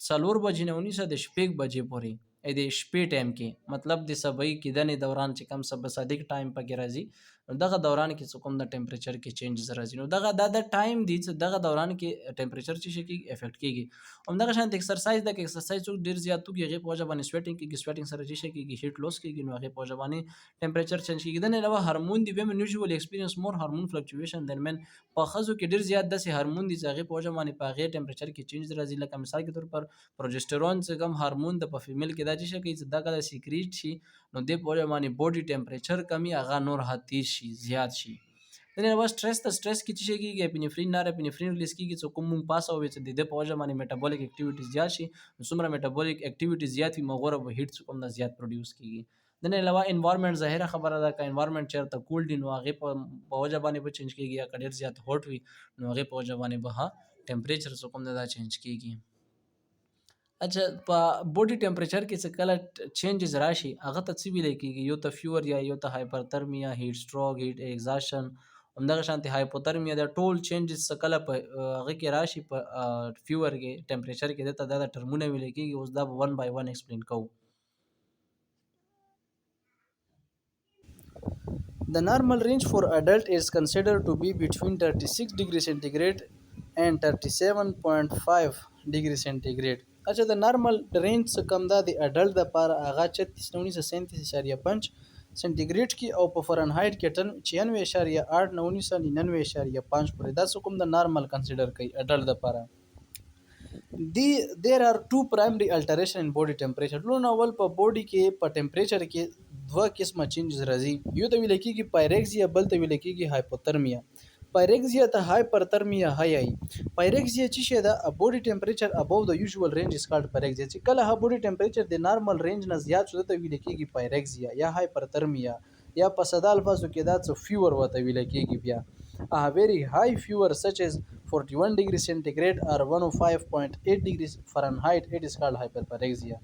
4 بجې نه ونیسه د شپې بجې پورې د شپې ټایم کې مطلب د سبای کې دنه دوران چې کم سب صادق ټایم پکې راځي دغه دوران کې څه کوم د ټمپریچر کې چینجز راځي نو دغه د ټایم دی چې دغه دوران کې ټمپریچر چې شي کې افیکټ کیږي همدغه شانت ایکسرسایز د ایکسرسایز څو ډیر زیات توګي هغه په وجه باندې سویټینګ کې سویټینګ سره چې شي کې هیټ لوس کېږي نو هغه په وجه باندې ټمپریچر چینج کېږي د نه علاوه هورمون دی ومن یوزوال ایکسپیرینس مور هورمون فلکچویشن دن من په خزو کې ډیر زیات د هورمون دي چې هغه په وجه باندې په هغه ټمپریچر کې چینج راځي لکه مثال کې تور پر پروجسترون څخه کم هورمون د په فیمیل کې دا چې شي چې دغه سیکریټ شي نو د په وجه باندې بوډي ټمپریچر کمی هغه نور هتی شي زیات شي دنه وا سټرس کې چې کېږي اپینفرین نه اپینفرین ریلیز کېږي چې کوم مون پاس او چې د په وجه باندې میټابولیک اکټیویټیز زیات شي نو څومره میټابولیک اکټیویټیز زیات وي مغوره به هیټ کوم نه زیات پروډوس کېږي دنه علاوه انوایرنمنت ظاهره خبره ده ک انوایرنمنت چیرته کول دي نو هغه په وجه باندې به چینج کېږي یا ډیر زیات هوټ وي نو هغه په وجه باندې به ټمپریچر کوم نه دا چینج کېږي اچھا په بوډي ټمپریچر کې څه کله چینجز راشي هغه ته څه ویل کېږي یو ته فیور یا یو ته هایپرترمیا هیټ سټروک هیټ ایگزاشن همدغه شانتي هایپوترمیا د ټول چینجز څه کله په هغه کې راشي په فیور کې ټمپریچر کې د ټرمونه ویل کېږي اوس دا 1 بای 1 ایکسپلین کوو The normal range for adult is considered to be between 36 degrees centigrade and 37.5 degree centigrade. اچھا د نارمل رینج څخه کم دا د اډلټ د لپاره هغه 36.37.5 سنټیګریډ کې او په فرنهایت کې 96.8 پورې دا څه کوم د نارمل کنسیډر کوي اډلټ د لپاره there are two primary alteration in body temperature لون اول په بوډي کې په ټمپریچر کې دوه قسمه چینجز راځي یو ته ویل کېږي پایریکزیا بل ته ویل کېږي هایپوترمیا پایریکزیا ته هایپرترمیا هاي پایریکزیا چې شه دا بوډي ټمپریچر ابو د یوزوال رینج از کالډ پایریکزیا چې کله ها بوډي ټمپریچر د نارمل رینج نه زیات شو ته ویل کېږي پایریکزیا یا هایپرترمیا یا په ساده الفاظو کې دا څه فیور وته ویل کېږي بیا a very high fever such as 41 degrees centigrade or 105.8 degrees Fahrenheit it is called hyperpyrexia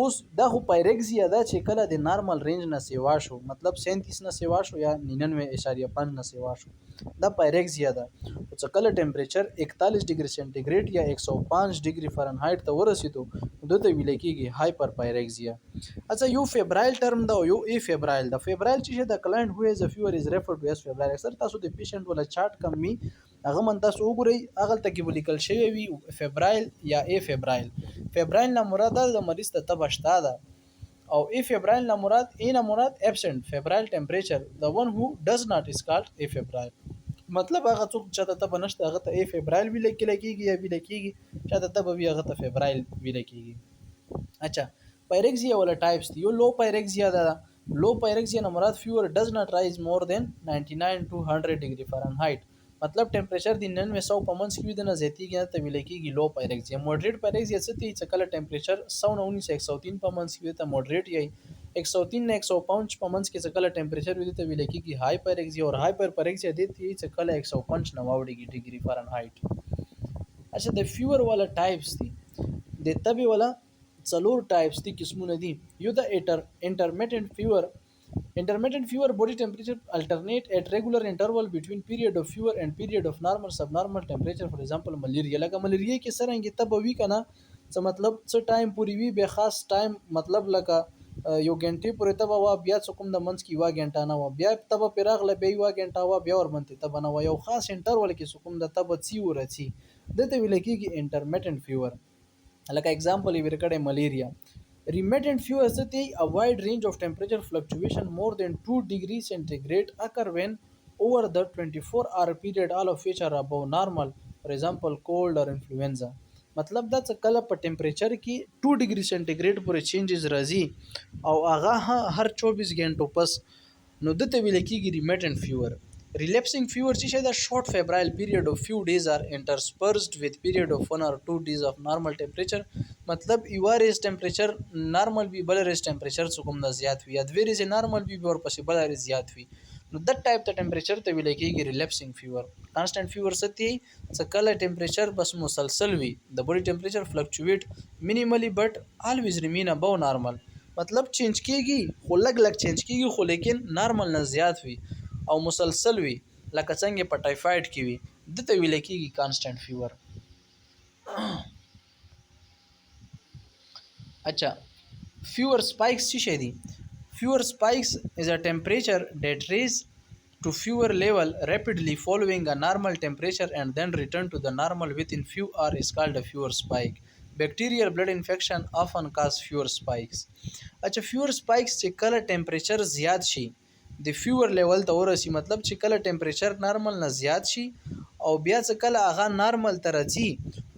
اوس دا خو پایریکزیا دا چې کله د نارمل رینج نه سیوا شو مطلب 37 نه سیوا شو یا 99.5 نه سیوا شو دا پایریکزیا ده او چې کله ټمپریچر 41 ډیګري سنټیګریډ یا 105 ډیګري فارنهایت ته ورسېدو دته ویل کېږي هایپرپایریکزیا اچھا یو فیبرایل ټرم دا او یو ای فیبرایل دا فیبرایل چې د کلاینټ هو از ا فیور از ریفر ټو اس فیبرایل اکثر تاسو د پیشنټ ولا چارت کم می هغه من تاسو وګورئ هغه ته کې ولیکل شوی وي فبرایل یا ای فبرایل. فبرایل نه مراد د مریض ته تبه شته ده او ای فبرایل نه مراد absent febrile temperature. The one who does not is called afebrile. مطلب هغه څوک چې ته تبه نشته هغه ته فبرایل ویل کېږي یا ویل کېږي چې ته تبه وي هغه ته فبرایل ویل کېږي. اچھا پایرکزیا ولا ټایپس دي. یو لو پایرکزیا ده. لو پایرکزیا نه مراد فیور does not rise more than 99 to 100 ډیګري فارنهایت. مطلب ټمپریچر د 9900 په منځ کې د نه زیاتیږي نه ته ویل کېږي لو پایرکزیا. موډریټ پایرکزیا څه تی چې کله ټمپریچر 100 نه 103 په منځ کې ته موډریټ یي 103 نه 105 په منځ کې چې کله ټمپریچر وي ته ویل کېږي های پایرکزیا. او هایپر پایرکزیا د تی چې کله 105 نه واوړي ډیګري فارنهایت. اچھا د فیور والا ټایپس دي. د تبه والا څلور ټایپس دي قسمونه دي. یو د intermittent fever. Intermittent fever body temperature alternate at regular interval between period of fever and period of normal subnormal temperature. For example malaria. لکه ملیریا کې سرنګ تبه وی کنه څه مطلب څه ټایم پوری وی به خاص ټایم مطلب لکه یو غنټه پورې تبه وا بیا څه کوم د منځ کې وا غنټه نه وا بیا تبه پیراغله بیا وا غنټه وا بیا ورمنته تبه نه وا یو خاص انټرول کې څه کوم د تبه څی ورچی دته ویل کېږي intermittent fever. Like example if you malaria. Remittent fever is a wide range of temperature fluctuation more than 2 degrees centigrade occur when over the 24-hour period all of which are above normal. For example cold or influenza. مطلب دا څه کله په ټمپریچر کې 2 ډیګري سنټیګریډ پورې چینجز راځي او هغه هر 24 غنټو پس نو دته ویل کېږي remittent fever. Relapsing fever is a short febrile period of few days are interspersed with period of 1 or 2 days of normal temperature. मतलब یو ریز ټمپریچر نارمل وي بل ریز ټمپریچر څوم نه زیات وي یا دوی ریز نارمل وي اور پسې بل ریز زیات وي نو د ټایپ ته ټمپریچر ته ویل کېږي ریلیپسینګ فیور. کانسټنټ فیور ستي څه کله ټمپریچر بس مسلسل وي د بډي ټمپریچر فلکچویټ مینیملی بٹ الویز ریمین ابو نارمل. مطلب چینج کېږي خو لګ چینج کېږي خو لیکن نارمل نه زیات وي او مسلسل وي لکه څنګه په ټایفاید کې وي دته ویل کېږي کانسټنټ فیور. اچھا fever spikes څه شي دي. fever spikes is a temperature that rise to fever level rapidly following a normal temperature and then return to the normal within few hours is called a fever spike. Bacterial blood infection often cause fever spikes. اچھا fever spikes چې کله ټمپریچر زیات شي د فیور لیول ته ورسی مطلب چې کله ټمپریچر نارمل نه زیات شي او بیا چې کله هغه نارمل ته راځي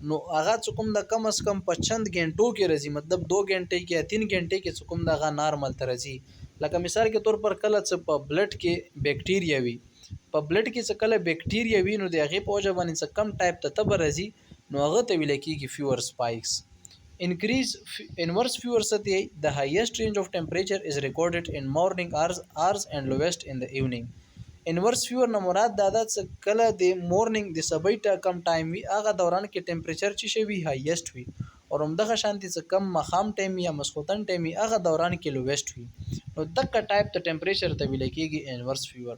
نو هغه چې کوم د کم از کم په چند غنټو کې راځي مطلب 2 غنټې کې یا 3 غنټې کې چې کوم د هغه نارمل ته راځي. لکه مثال کې تور پر کله چې په بلډ کې بیکټیریا وي په بلډ کې چې کله بیکټیریا وي نو د هغه په وجه باندې چې کم ټایپ ته تبر راځي نو هغه ته ویل کېږي فیور سپایکس. Increase inverse fever sati the highest range of temperature is recorded in morning hours and lowest in the evening. Inverse fever نه مراد دا د کله د مورنینګ د سبای ټا کم ټایم وي هغه دوران کې ټمپریچر چې شي وي هایست وي او همدغه شانتي څه کم مخام ټایم یا مسخوتن ټایم هغه دوران کې لوویست وي نو دغه ټایپ ته ټمپریچر ته ویل کېږي انورس فیور.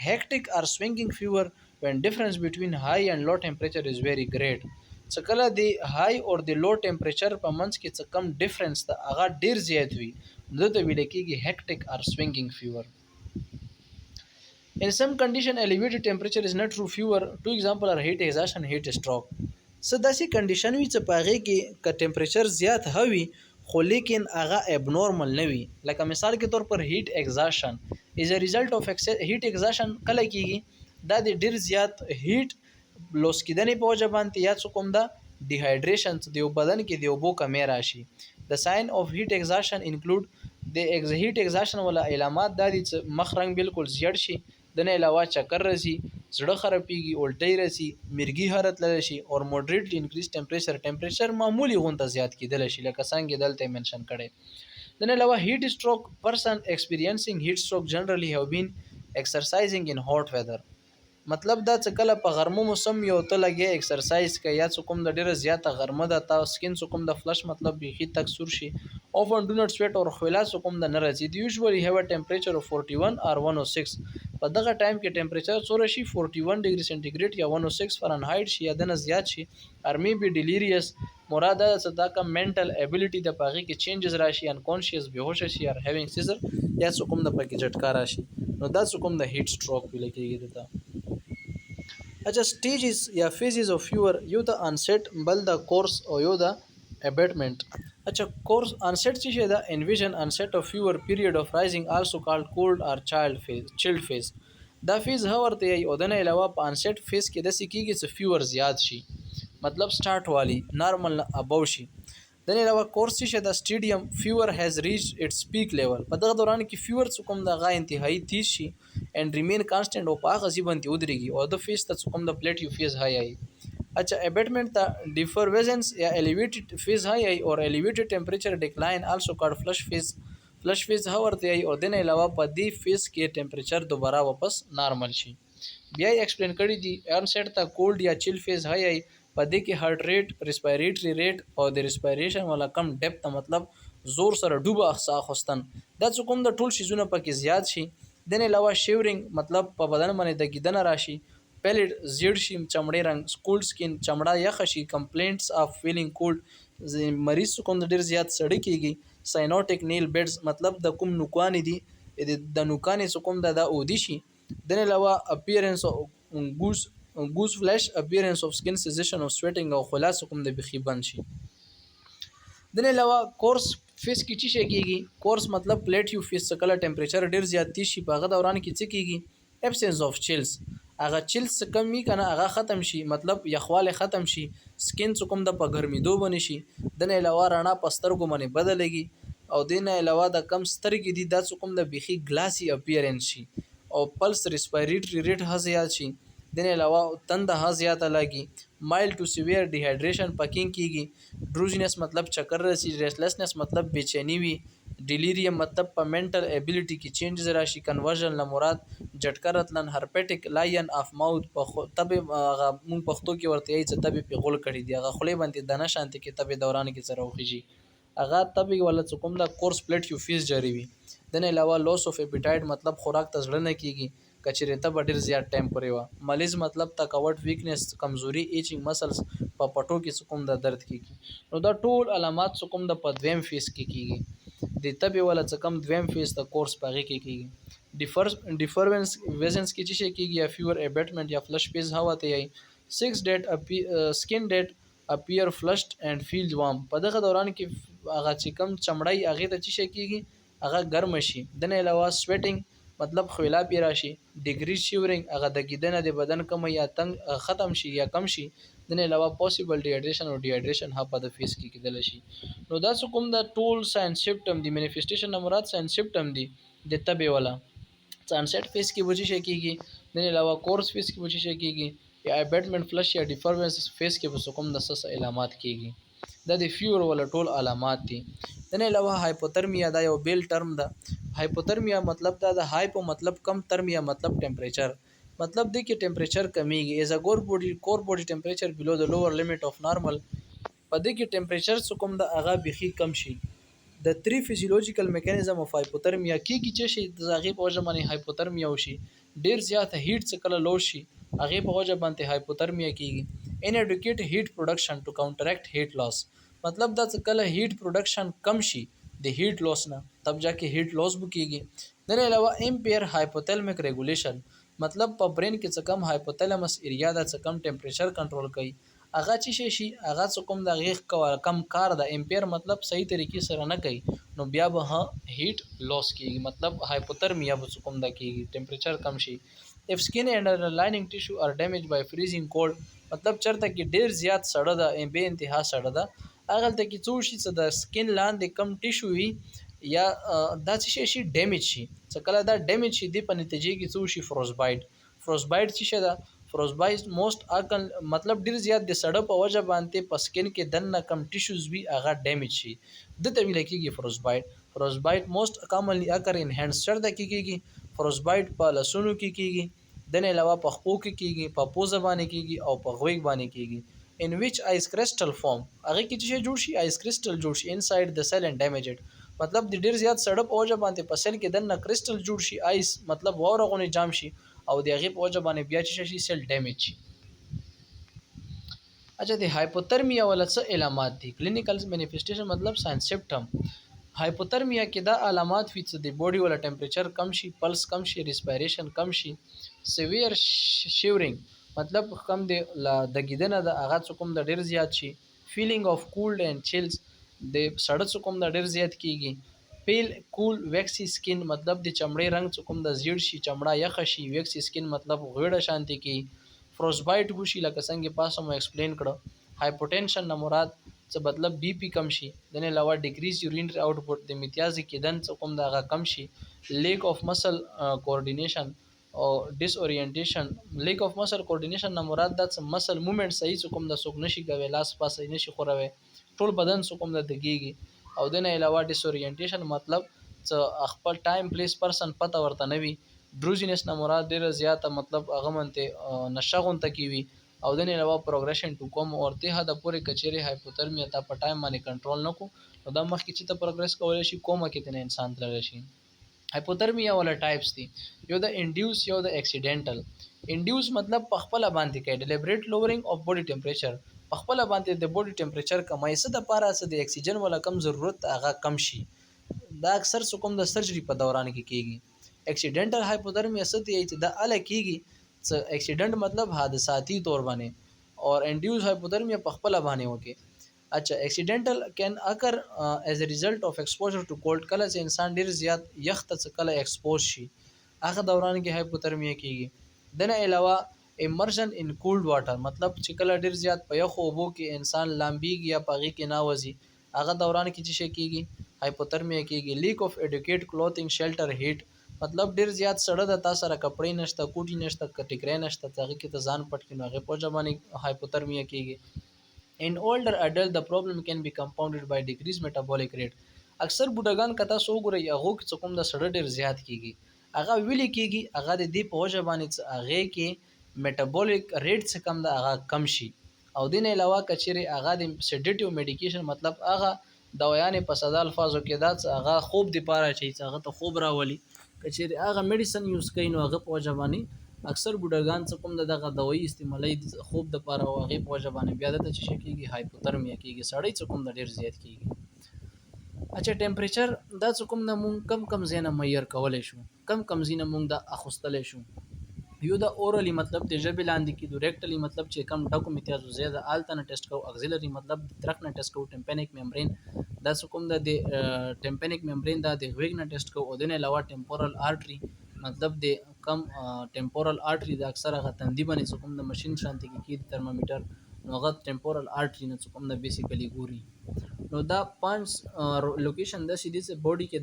Hectic or swinging fever when difference between high and low temperature is very great. څه کله د های اور د لو ټمپریچر په منځ کې څه کم ډیفرنس ته هغه ډیر زیات وي نو ته ویل کېږي هیکټیک اور سوینګینګ فیور. In some condition elevated temperature is not true fever. Two example are heat exhaustion heat stroke. څه داسې کنډیشن وي چې په هغې کې که ټمپریچر زیات هوي خو لیکن هغه ابنورمل نه وي. لکه مثال کې طور پر هیټ ایگزاشن is a result of heat exhaustion کله کېږي دا د ډیر زیات هیټ لوس کېدنې په وجه باندې یا څه کوم ده ډیهایډریشن د یو بدن کې د اوبو کمی راشي. د ساين اف هیټ ایگزاشن انکلود د هیټ ایگزاشن ولا علامات دا دي چې مخ رنګ بالکل زیړ شي د نه علاوه چکر راسي زړه خرابېږي الټۍ راسي مرګي حالت لري شي او موډریټلی انکریز ټمپریچر معمولی غونډه زیات کېدل شي لکه څنګه دلته منشن کړي. د نه علاوه هیټ سټروک پرسن ایکسپیرینسینګ هیټ سټروک جنرally have been exercising in hot weather. مطلب دا چې کله په غرمه موسم یو ته لګي ایکسرسایز کوي یا څه کوم د ډیره زیاته غرمه ده تا سکین څه کوم د فلش مطلب بيخي تک سور شي often do not sweat or خلا څه کوم د نه راځي. They usually have a temperature of 41 or 106. په دغه ټایم کې ټمپریچر څوره شي 41 ډیګري سنټیګریډ یا 106 فرانهایت شي یا دنه زیات شي or maybe delirious مراد ده دا کوم mental ability د پاغي کې changes راشي unconscious بهوش شي or having seizure یا څه کوم د پکې جټکا راشي نو دا څه کوم د هیټ سټروک ویل کېږي. اچھا سټیجز یا فیزز اف فیور یو د انسیټ بل د کورس او یو د ابیټمنټ. اچھا کورس انسیټ چې دا انویژن انسیټ اف فیور پیریډ اف رایزینګ آلسو کالډ کولډ اور چایلډ فیز. دا فیز هورته یي او د نه علاوه په انسیټ فیز کې د سکیږي چې فیور زیات شي مطلب سٹارټ والی نارمل نه ابو شي. د نه علاوه کورس چې د سټیډیم فیور هاز ریچ اټس پیک لیول په دغه دوران کې فیور څه کوم د غا انتهایی تیز شي and remain constant او په هغه ځای باندې ودرېږي او د فیز ته کوم د پلیټ یو فیز هاي. اچھا ابیټمنٹ ته ډیفرویزنس یا الیویټډ فیز هاي او الیویټډ ټمپریچر ډیکلاین آلسو کارډ فلش فیز هورته ای او د نه علاوه په دې فیز کې ټمپریچر دوباره واپس نارمل شي. بیا یې ایکسپلین کړی دی انسیټ ته کولډ یا چیل فیز هاي په دې کې هارت ریټ ریسپایریټری ریټ او د ریسپایریشن ولا کم ډیپت مطلب زور سره ډوبه احساس خوستن دا کوم د ټول شیزونه پکې زیات شي. د نه علاوه شیورینګ مطلب په بدن باندې د کیدنه راشي پیلډ زیړ شي چمړې رنگ سکولډ سکین چمړه یخ شي کمپلینټس اف فیلینګ کولډ مریض کوم ډیر زیات سړی کیږي ساینوټیک نیل بیډز مطلب د کوم نوکان دي د نوکان کوم د اودي شي. د نه علاوه اپیرنس ګوز فلیش اپیرنس اف سکین سیزیشن او سویټینګ او خلاص کوم د بخي بند شي. د نه علاوه کورس فیس کې چی شي کیږي کورس مطلب پلیټ یو فیس کله ټمپریچر ډیر زیات تي شي په هغه دوران کې څه کیږي ابسنس اف چیلز هغه چیلز کمی کنه هغه ختم شي مطلب یخواله ختم شي سکین کوم د په ګرمېدو باندې شي. د نه علاوه رڼا پسترګو باندې بدلېږي او د نه علاوه د کم سترګې دي د کوم د بخي ګلاسي اپیرنس شي او پلس ریسپایریټری ریټ هزیات شي. د نه علاوه تند هزیات لګي مایل ټو سیویر ډیهایډریشن پکینګ کیږي ډروزینس مطلب چکر رسی ریسلسنس مطلب بېچینی وي ډیلیریم مطلب په منټل ایبیلیټي کې چینجز راشي کنورژن له مراد جټکا راتلن هرپټیک لاین اف ماوث په تب هغه مون پښتو کې ورته یي چې تب په غول کړي دی هغه خولې باندې دانه شانتي کې تب دوران کې سره وخیږي هغه تب ولا کوم د کورس پلیټ یو فیز جاری وي. د نه علاوه لوس اف اپیټایټ مطلب خوراک ته ځړنه کیږي کچېره ته ډیر زیات ټایم پورې و مالیز مطلب تکاوت ویکنس کمزوري ایچینګ مسلز په پټو کې کوم د درد کیږي. نو دا ټول علامات کوم د پدویم فیس کې کیږي د تبي ولا کم دویم فیس د کورس پغې کې کیږي. ډیفرنس ویزنس کې چې کیږي یا فیور ابیټمنٹ یا فلش فیز هوا ته یي 6 ډیټ سکین ډیټ اپیر فلشډ اینڈ فیل وارم په دغه دوران کې هغه چې کم چمړای هغه ته چې کیږي هغه ګرم شي. د نه علاوه سویټینګ مطلب خویلا پی راشي ډیګری شیورینګ هغه د کیدنه د بدن کم یا تنگ ختم شي یا کم شي. د نه علاوه پوسیبل ډیهایډریشن او ډیهایډریشن ها په د فیس کې کېدل شي. نو دا کوم د ټول ساين سمپټم دی مانیفیسټیشن نه مراد ساين سمپټم دی د تبه ولا سانسیټ فیس کې وجه شي کیږي د نه علاوه کورس فیس کې وجه شي کیږي یا ابیټمنٹ فلش یا ډیفرنس فیس کې په کوم د سس علامات کیږي د فیور ولا ټول علامات دي. د نه علاوه هایپوترمیا دا یو بیل ټرم ده. هایپوترمیا مطلب دا د هایپو مطلب کم ترمیا مطلب ټمپریچر مطلب دی کې ټمپریچر کمیږي از ا کور بوډي ټمپریچر بلو د لوور لیمټ اف نارمل په دې کې ټمپریچر کوم د اغا بخي کم شي. د تری فزیولوژیکل میکانیزم اف هایپوترمیا کیږي چې شي د هغه په وجه باندې هایپوترمیا وشي ډیر زیات هیټ څخه لو شي هغه په وجه باندې هایپوترمیا کیږي. انډیکیټ هیټ پروډکشن ټو کاونټریکټ هیټ لاس مطلب دا څخه هیټ پروډکشن کم شي د هیټ لاس نه تب جاکه هیټ لاس بو کیږي. د نه علاوه امپیر هایپوتلمیک ریګولیشن مطلب په برین کې څه کم هایپوتلمس ایریا دا څه کم ټمپریچر کنټرول کوي هغه چې شي هغه څه کوم د غیغ کم کار د امپیر مطلب صحیح طریقې سره نه کوي نو بیا به هیټ لاس کیږي مطلب هایپوترمیا به کوم د کیږي ټمپریچر کم شي. if skin and underlying tissue are damaged by freezing cold مطلب چرته کې ډیر زیات سړه ده به انتها سړه ده هغه ته کې څو شي چې د سکین لاندې کم ټیشو وي یا دا څه شي ډیمیج شي څه کله دا ډیمیج شي د په نتیجې کې څو شي فروزبایټ څه ده فروزبایټ موست اکل مطلب ډیر زیات د سړه په وجه باندې په سکین کې دنه کم ټیشوز وي هغه ډیمیج شي د ته ویل کېږي فروزبایټ موست کامنلی اکر ان هاندز چرته کېږي فروزبایټ په لاسونو کې کېږي د نه علاوه په خپو کې کېږي په پوزه باندې کېږي او په غوږ باندې کېږي. in which ice crystal form هغه کې چې جوړ شي ice crystal جوړ شي inside the cell and damage it مطلب د ډیر زیات سړپ او وجه باندې په سل کې دنه کرسټل جوړ شي آیس مطلب وورغونه جام شي او د هغه په وجه باندې بیا چې شي سل ډیمیج شي. اچھا د هایپوترمیا ولا څه علامات دي کلینیکل مانیفیسټیشن مطلب ساين سمپټم هایپوترمیا کې دا علامات وي چې د بوډي ولا ټمپریچر کم شي پلس کم شي ریسپایریشن کم شي سیویر شیورینګ مطلب کم دی لا د ګیدنه د هغه څه کوم د ډیر زیات شي. فیلینګ اف کولډ اینڈ چیلز د سړه څه کوم د ډیر زیات کیږي. پیل کول ویکسی سکین مطلب د چمړې رنگ څه کوم د زیړ شي، چمړه یخ شي. ویکسی سکین مطلب غوړه شانتي کی. فروز بایټ وشي لکه څنګه پاسه مو ایکسپلین کړو. هایپوټنشن نه مراد څه مطلب بی پی کم شي. دنه علاوه ډیکریز یورینری آوټپوټ د میتیازي کېدن څه کوم د هغه کم شي. لیک اف مسل کوارډینیشن او ډیس اورینټیشن. لیک اف مسل کوارډینیشن نه مراد د مسل موومېنټ صحیح څه کوم د سوک نشي کوي، لاس پاسه نشي خوروي، ټول بدن څه کوم د دګيږي. او دنه علاوه ډیس اورینټیشن مطلب څه خپل ټایم پلیس پرسن پته ورته نه وي. ډروزینس نه مراد ډیره زیاته مطلب هغه منته نشه غونته کی وي. او دنه علاوه پروګریشن ټو کوم ورته هدا پورې کچېره هایپوترمیا ته په ټایم باندې کنټرول نکو نو دا مخکې چې ته پروګرس کولای شي کومه کې تنه انسان تللی شي. هایپوترمیا ولا ټایپس دي. یو د انډیوس یو د اکسیډنټل. انډیوس مطلب په خپل باندې کوي ډیلیبریټ لوورینګ اف بودی ټمپریچر، په خپل باندې د بودی ټمپریچر کمای څه د پاره څه د اکسیجن ولا کم ضرورت هغه کم شي. دا اکثر څه کوم د سرجری په دوران کې کیږي. اکسیډنټل هایپوترمیا څه دی چې د اله کیږي څه اکسیډنٹ مطلب حادثاتی طور باندې اور انډیوس هایپوترمیا په خپل باندې وکي. اچھا اکسیډنټل کین اکر ایز ا ریزلټ اف ایکسپوژر ټو کولډ. کله چې انسان ډیر زیات یخ ته کله ایکسپوز شي هغه دوران کې هایپوترمیا کیږي. دنه علاوه امرژن ان کولډ واټر مطلب چې کله ډیر زیات په یخ اوبو کې انسان لامبيږي یا پاغي کې ناوځي هغه دوران کې چې شي کیږي هایپوترمیا کیږي. لیک اف ایډوکیټ کلوثینګ شیلټر هیټ مطلب ډیر زیات سړه د تاسو سره کپڑے نشته، کوټی نشته، کټیکری نشته، هغه کې ته ځان پټ کینو هغه په ځمانه هایپوترمیا کیږي. In older adult the problem can be compounded by decreased metabolic rate. اکثر بوډاګان کته سو ګوري هغه کې کوم د سړه ډیر زیات کیږي هغه ویلې کیږي هغه د دې په وجه باندې هغه کې میټابولیک ریټ څخه کم د هغه کم شي. او دین علاوه کچېره هغه د سیډیټیو میډیکیشن مطلب هغه دوايانې په ساده الفاظو کې دا هغه خوب دی پاره چې هغه ته خوب راولي کچېره هغه میډیسن یوز کوي نو هغه په وجه باندې اکثر بوډاګان څه کوم دغه دوايي استعمالي خوب د پاره واغې په وجه باندې بیا د چې کیږي هایپوترمیا کیږي سړی څه کوم د ډیر زیات کیږي. اچھا ټمپریچر دا څه کوم د مون کم زینه معیار کولای شو، کم زینه مونږ د اخستلې شو. یو د اورلی مطلب د ژبې لاندې کې ډایرکټلی مطلب چې کم ډاکو میتیازو زیاده آلتنه ټیسټ کو اگزیلری مطلب د ترک نه ټیسټ کو ټمپینیک ممبرین دا څه کوم د ټمپینیک ممبرین دا د غوګ نه ټیسټ کو او د نه علاوه ټمپورل آرټری مطلب د کم ټمپورل آرټری د اکثره غتندې باندې کوم د ماشين شانتي کې ترمامیټر نو غت ټمپورل آرټری نه کوم د بیسیکلی ګوري نو دا پانچ لوکیشن د سیدی سے باډي کې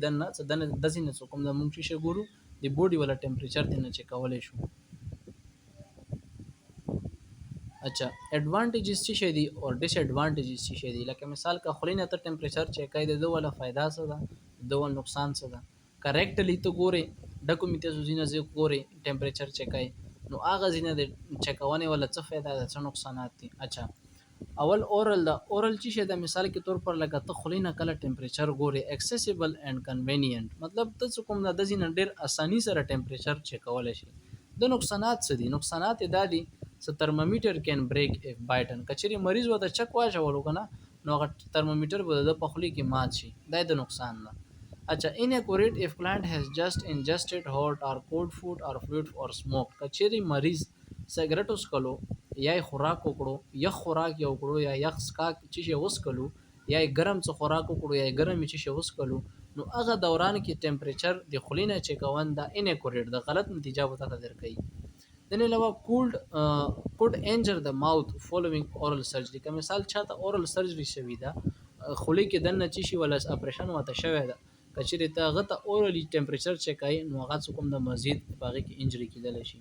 دنه د ځینې کوم د مونږ چې ګورو د باډي ولا ټمپریچر دنه چې کولای شو. اچھا ایڈوانٹیجز څه شي دي او ډیس ایڈوانټیجز څه شي دي لکه مثال کا خلینه ته ټمپریچر چیک کړئ د ولا फायदा څه ده د ول نقصان څه ده. کریکټلی ته ګوري ډکو میته زینه زی ګوري ټمپریچر چیک کړئ نو هغه زینه د چیکونه ولا څه फायदा ده څه نقصانات دي. اچھا اول اورل دا اورل څه شي د مثال کې طور پر لکه ته خلینه کله ټمپریچر ګوري ایکسیسیبل اینڈ کنوینینٹ مطلب ته کوم د زینه ډیر اسانی سره ټمپریچر چیک کولای شي. د نقصانات څه دي؟ نقصانات دا دي چې ترمامیټر کین بریک اف بایټن کچري مریض وته چک واچولو کنه نو هغه ترمامیټر به د پخلی کې مات شي دا د نقصان نه. اچھا inaccurate if client has just ingested hot or cold food or fluid or smoke کچري مریض سیګریټ وسکلو یا خوراک وکړو یا خوراک یو کړو یا یخ سکاک چې وسکلو یا ګرم څه خوراک وکړو یا ګرم چې وسکلو نو هغه دوران کې ټمپریچر د خلینه چکون دا inaccurate د غلط نتیجه وته درکې. دنه علاوه could injure the mouth following oral surgery که مثال چاته oral surgery شوی دا خلی کې دنه چی شي ولا اپریشن وته شوی دا کچری ته غته اورلی ټمپریچر چکای نو هغه کوم د مزید باغی کې انجری کیدل شي.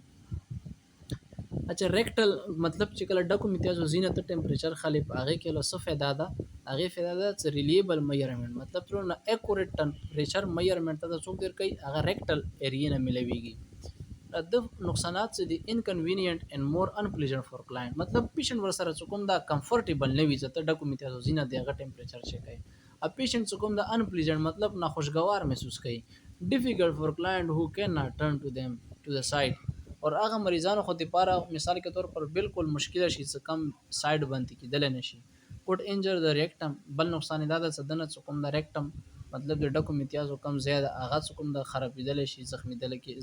اچھا ریکټل مطلب چې کله ډکو میتیازو زینه ته ټمپریچر خالي هغه کې له څه फायदा ده هغه फायदा ده چې ریلیبل میجرمنٹ مطلب تر نه اکورټ ټمپریچر میجرمنٹ ته څوک در کوي هغه ریکټل ایریا نه ملويږي. د نقصانات څه دي انکنوینینٹ اینڈ مور انپلیزنٹ فار کلاینټ مطلب پیشنټ ور سره کوم دا کمفورټیبل نه وي چې ډکو میتیازو زینه دغه ټمپریچر چیک کوي ا پیشنټ کوم دا انپلیزنٹ مطلب ناخوشگوار محسوس کوي. ډیفیکلټ فار کلاینټ هو کین ناٹ ټرن ټو دیم ټو د سایډ اور هغه مریضانو خو د پاره مثال کے طور پر بالکل مشکل شي چې کم سایډ باندې کېدل نشي. کوټ انجر د ریکټم بل نقصان دا د صدنه کوم د ریکټم مطلب د ډکو امتیازو کم زیاده هغه څه کوم د خرابېدلی شي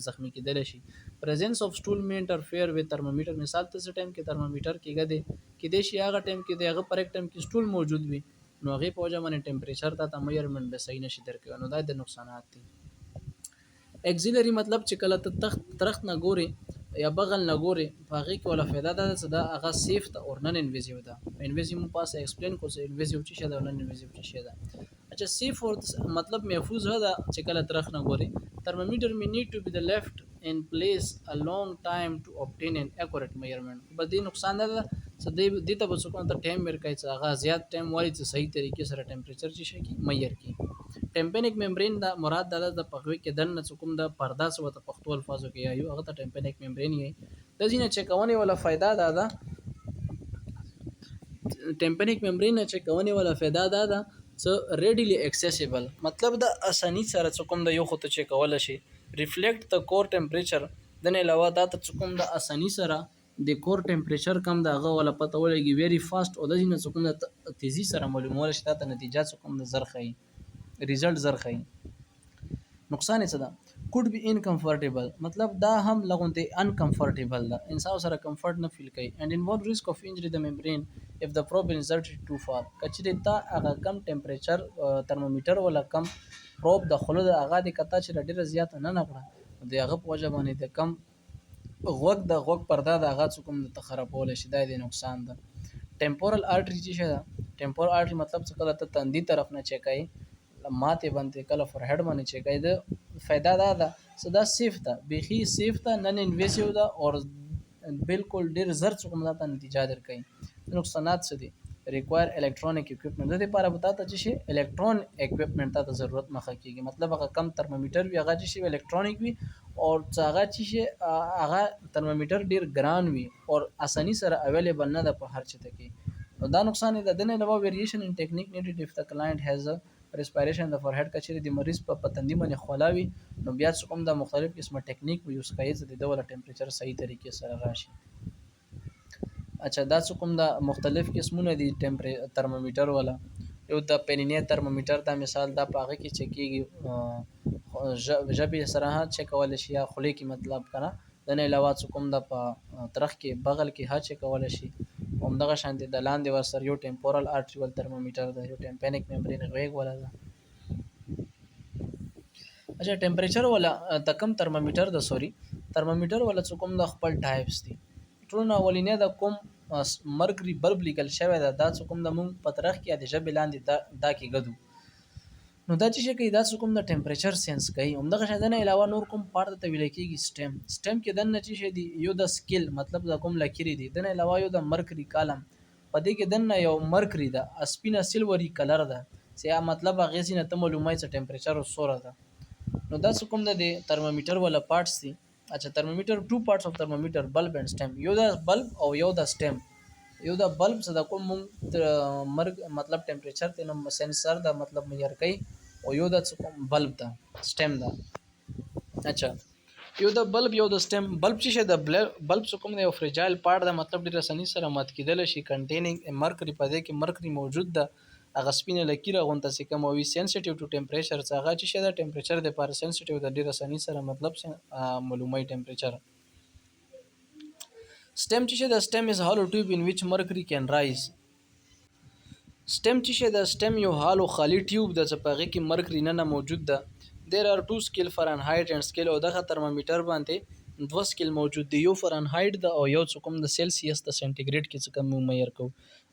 زخمی کېدلی شي. پریزنس آف سټول مې انټرفیر وذ ترمامیټر، مثال ته څه ټایم کې ترمامیټر کېږي دی کېدای شي هغه ټایم کې د هغه پر ټایم کې سټول موجود وي، نو هغې په وجه باندې ټمپریچر ته میجرمنټ به صحیح نشي درکوي، نو دا د نقصانات دي. اگزیلری مطلب چې کله ته ترخت نه ګوري یا بغل نه ګوري په هغې کې ولا فایده ده چې دا هغه سیف ته اور نن انویزیو ده. انویزیو مو پاسه ایکسپلین کو چې انویزیو څه شي ده او نن انویزیو څه شي ده. اچھا سیف اور مطلب محفوظ ده چې کله ترخت نه ګوري. ترمامیټر می نیډ ټو بی د لیفٹ in place a long time to obtain an accurate measurement. بس دې نقصان ده چې دې ته به څوک ته ټایم ورکوي چې هغه زیات ټایم وایي چې صحیح طریقې سره ټمپریچر چې شي کی معیار کی. ټمپینیک ممبرین دا مراد ده د پخوي کې دنه څوک د پردا سو ته پښتو الفاظو کې یو هغه ته ټمپینیک ممبرین یې د ځینې چکونه ولا فائدہ ده ټمپینیک ممبرین چکونه ولا فائدہ ده څه ریډیلی اکسیسیبل، مطلب د اسانی سره څوک د یو خو ته چک کول شي ریفلیکټ د کور ټمپریچر، د نه علاوه دا ته څوک د اسانی سره د کور ټمپریچر کم د هغه ولا پته ولګي ویری فاست او د ځینې څوک د تیزی سره معلومول شي ته نتیجه څوک د زرخی ریزلټ زرخی. نقصان څه ده؟ could be uncomfortable، مطلب دا هم لغونته uncomfortable ده، انسان سره کمفورت نه فیل کوي and involve risk of injury the membrane if the probe is inserted too far. کچې تا هغه کم ټمپریچر ترمامیټر ولا کم پروب د خلو د هغه د کتا چې ډیره زیاته نه نکړه د هغه په وجه باندې د کم غوږ پرده د هغه څوک د خرابول شي دا د نقصان ده. ټمپورل ارټری چې ده، ټمپورل ارټری مطلب څه کله ته تندي طرف نه چکای ماته باندې کله فور هډ باندې چکای د فائدہ دا صدا سیف ده بيخي سیف ده نن انویسیو ده او بالکل ډیر زر څوک ماته نتیجه درکې. نقصانات څه دي؟ ریکوایر الکترونیک اکوپمنٹ، د دې لپاره بتا ته چې شي الکترون اکوپمنٹ ته ضرورت مخه کیږي، مطلب هغه کم ترمامیټر وي هغه چې شي الکترونیک وي او هغه چې شي هغه ترمامیټر ډیر ګران وي او اساني سره اویلیبل نه ده په هر چا ته کې، نو دا نقصان ده. د نه علاوه ویریشن ان ټیکنیک نیډډ اف د کلاینټ هاز ریسپایریشن د فور هډ کچې د مریض په پتندي باندې خلاوي نو بیا څوک د مختلف قسمه ټیکنیک یوز کوي چې د ډول ټمپریچر صحیح طریقې سره راشي. اچھا دا څوک د مختلف قسمونه دي ترمامیټر ولا یو د پینینه ترمامیټر دا مثال دا پاغه کې چکیږي ژبې سره چک کول شي یا خلی کې مطلب کنه د نه علاوه څوک د طرف کې بغل کې ها چک کول شي همدغه شانتي د لاندې ورسره یو ټمپورل ارټریول ترمامیټر دا یو ټمپینیک ممبرین غوږ ولا ده. اچھا ټمپریچر ولا د کم ترمامیټر د سوري ترمامیټر ولا څوک د خپل ټایپس دي ټول اولینه د کوم مرکری بلب لیکل شوی دا څوک د مون پترخ کې د ژبې لاندې دا کې غدو نو دا چې کوي دا څوک د ټمپریچر سنس کوي همدغه شاده علاوه نور کوم پارت ته ویل کېږي سټم کې د نه چې دی یو د سکیل مطلب د کوم لکيري دي د نه علاوه یو د مرکری کالم په دې کې د نه یو مرکری دا اسپینا سیلوري کلر ده سیا مطلب هغه سینه ته معلومای چې ټمپریچر او سوره ده. نو دا څوک د ترمامیټر ولا پارټس دي. اچھا ترمامیټر ټو پارټس اف ترمامیټر بلب اینڈ سټم، یو د بلب او یو د سټم. یو د بلب څخه کوم مرګ مطلب ټمپریچر ته نو سنسر دا مطلب معیار کوي او یو د بلب دا سټم دا. اچھا یو د بلب یو د سټم. بلب چې د بلب څخه کوم یو فریجایل پارت دا مطلب ډیر اساني سره مات کیدل شي کنټینینګ مرکری په دې کې مرکری موجود ده هغه سپینه لکیره غونته سي کوم وي سنسټیو ټو ټمپریچر څنګه چې د ټمپریچر د پاره سنسټیو د ډیر اساني سره مطلب معلومای ټمپریچر. stem چې د stem is hollow tube in which mercury can rise. stem چې د stem یو هالو خالی ټیوب د چپاغي کې مرکری نه موجود ده. there are two scale Fahrenheit and scale او دغه ترمامیټر باندې دوه سکیل موجود دي، یو فرانهایت ده او یو څوکم د سیلسیس د سنټیګریډ کې څه کم معیار کو.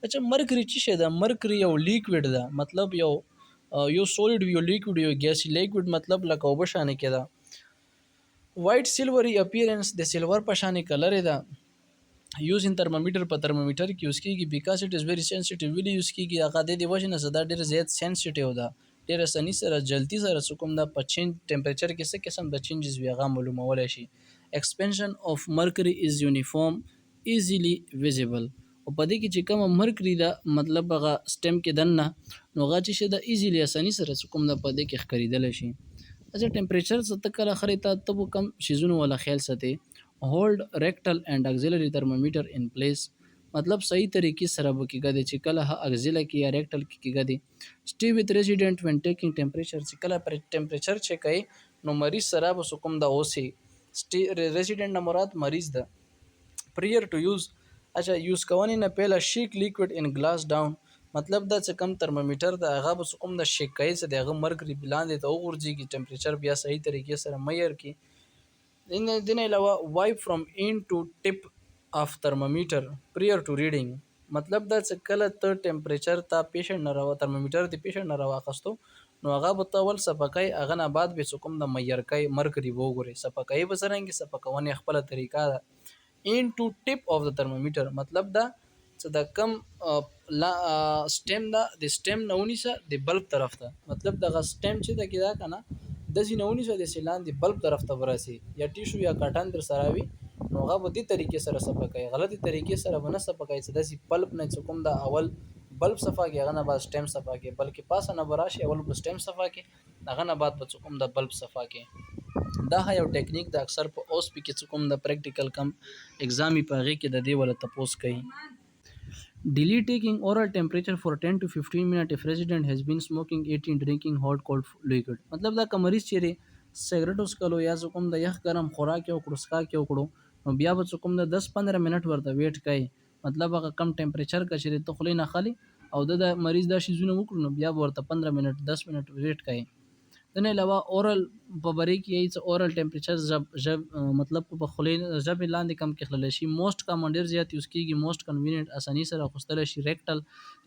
اچھا مرکری چې ده مرکری یو لیکوډ ده مطلب یو سولید یو لیکوډ یو ګیس لیکوډ مطلب لکه وبشانه کې ده. وایټ سیلوري اپیرنس د سیلور په شان کلر ده. یوز ان ترمامیټر په ترمامیټر کې یوز کیږي بیکاز اټ از ویری سنسټیو ویلی یوز کیږي هغه د دې وجه نه زدا ډیر زیات سنسټیو ده ډیر اساني سره جلدی سره کوم د پچین ټمپریچر کې څه قسم د چینجز وی هغه معلومول شي. ایکسپنشن اف مرکری از یونیفارم ایزیلی ویزیبل او په دې کې چې کوم مرکری دا مطلب هغه سټم کې دنه نو هغه چې د ایزیلی اساني سره کوم د په دې کې خریدل شي. اځه ټمپریچر څه تکره خریته ته کم شیزونه ولا خیال ساتي. hold rectal and axillary thermometer in place مطلب صحیح طریقې سره به کېږدي چې کله اغزله کې یا ریکټل کې کېږدي. سټي وذ ریزیډنٹ وین ټیکینګ ټمپریچر چې کله پر ټمپریچر چیک کوي نو مریض سره به کوم دا اوسي. سټي ریزیډنٹ نه مراد مریض ده. پریر ټو یوز اچھا یوز کوونې نه پهله شیک لیکوډ ان ګلاس ډاون مطلب دا چې کم ترمامیټر د هغه به کوم د شیک کوي چې د هغه مرګري لاندې ته وغورځيږي ټمپریچر بیا صحیح طریقې سره معیار کی. دین علاوه وایپ فرام ان ټو ټپ اف ترمامیټر پریر ټو ریډینګ مطلب دا چې کله ته ټمپریچر ته پیشنټ نه راو ترمامیټر دی پیشنټ نه راوخستو نو هغه به تول سپکای هغه نه بعد به کوم د معیار کوي مرګري وګوري سپکای به سرنګي سپکونه خپل طریقه ده. into tip of the thermometer مطلب دا چې د کم سټیم دا د سټیم نونیسه د بلب طرف ته مطلب دغه سټیم چې د کیدا کنه د زینونیسه د سیلان د بلب طرف ته ورسي یا ټیشو یا کاټن در سره وي نو هغه په دې طریقې سره صفقای غلطي طریقې سره ونه صفقای چې د بلب نه کوم دا اول بلب صفا کې هغه نه بعد سټیم صفا کې بلکې پاسه نه براشي اول سټیم صفا کې هغه نه بعد په کوم دا بلب صفا کې. دا یو ټیکنیک د اکثر په اوس پی کې کوم د پریکټیکل کم ایگزامي په هغه کې د دې ولا تپوس کوي. Delay taking oral temperature for 10 to 15 minutes if resident has been smoking, eating, drinking hot cold liquid مطلب دا کمریض چیرې سیګریټ وسکلو یا کوم د یخ ګرم خوراک یو کړسکا کې وکړو نو بیا به کوم د 10-15 منټ ورته ویټ کوي مطلب هغه کم ټمپریچر کا چیرې ته خلې نه خالي او د مریض دا شی زونه وکړو نو بیا ورته 15 منټ 10 منټ ویټ کوي. دنه علاوه اورل په بری کې ایز اورل ټمپریچر جب مطلب په خلې جب لاندې کم کې خلل شي موست کامن ډیر زیات یوز کیږي موست کنوینینٹ اسانی سره خوستل شي. ریکټل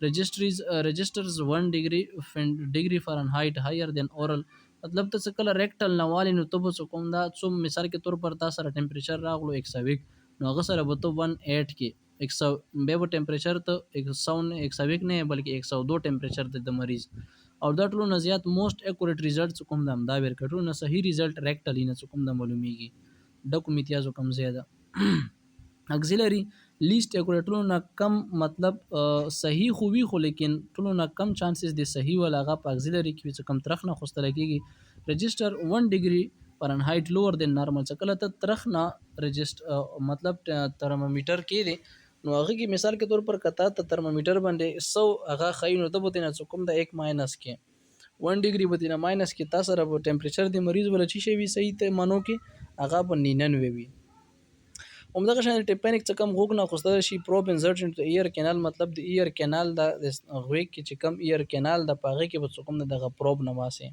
رجسټرز 1 ډیګري فارنهایت هایر دین اورل مطلب ته کله ریکټل نوالی نو ته په کوم دا څوم مثال کې تور پر تاسو سره ټمپریچر راغلو 101 نو هغه سره به ته 18 کې 100 به ټمپریچر ته 101 نه بلکې 102 ټمپریچر د مریض او دا ټولو نه زیات موست اکوریټ ریزلټ کوم د دا ورکړو نه صحیح ریزلټ ریکټلی نه کوم د معلومیږي د کوم امتیازو کم زیاده. اکسیلری لیست اکوریټ ټولو نه کم مطلب صحیح خو وی خو لیکن ټولو نه کم چانسز د صحیح ولاغه په اکسیلری کې څه کم ترخ نه خوستل کېږي. رجسٹر 1 ډیګري فارنهایت لوور دین نارمل څه کله ته ترخ نه رجسټر مطلب ترمامیټر کې دی نو هغه کې مثال کې تور پر کتا ته ترمامیټر باندې 100 هغه خاين ته بوتنه کوم د 1 ماینس کې 1 ډیګري بوتنه ماینس کې تاسو سره ټمپریچر د مریض ول چی شي وي صحیح ته مانو کې هغه په 99 وي. همدغه شان ټیپینیک څه کم غوګ نه خوستل شي پروب انسرټ ایر کینال مطلب د ایر کینال د غوږ کې چې کم ایر کینال د پاغه کې به کوم دغه پروب نه واسي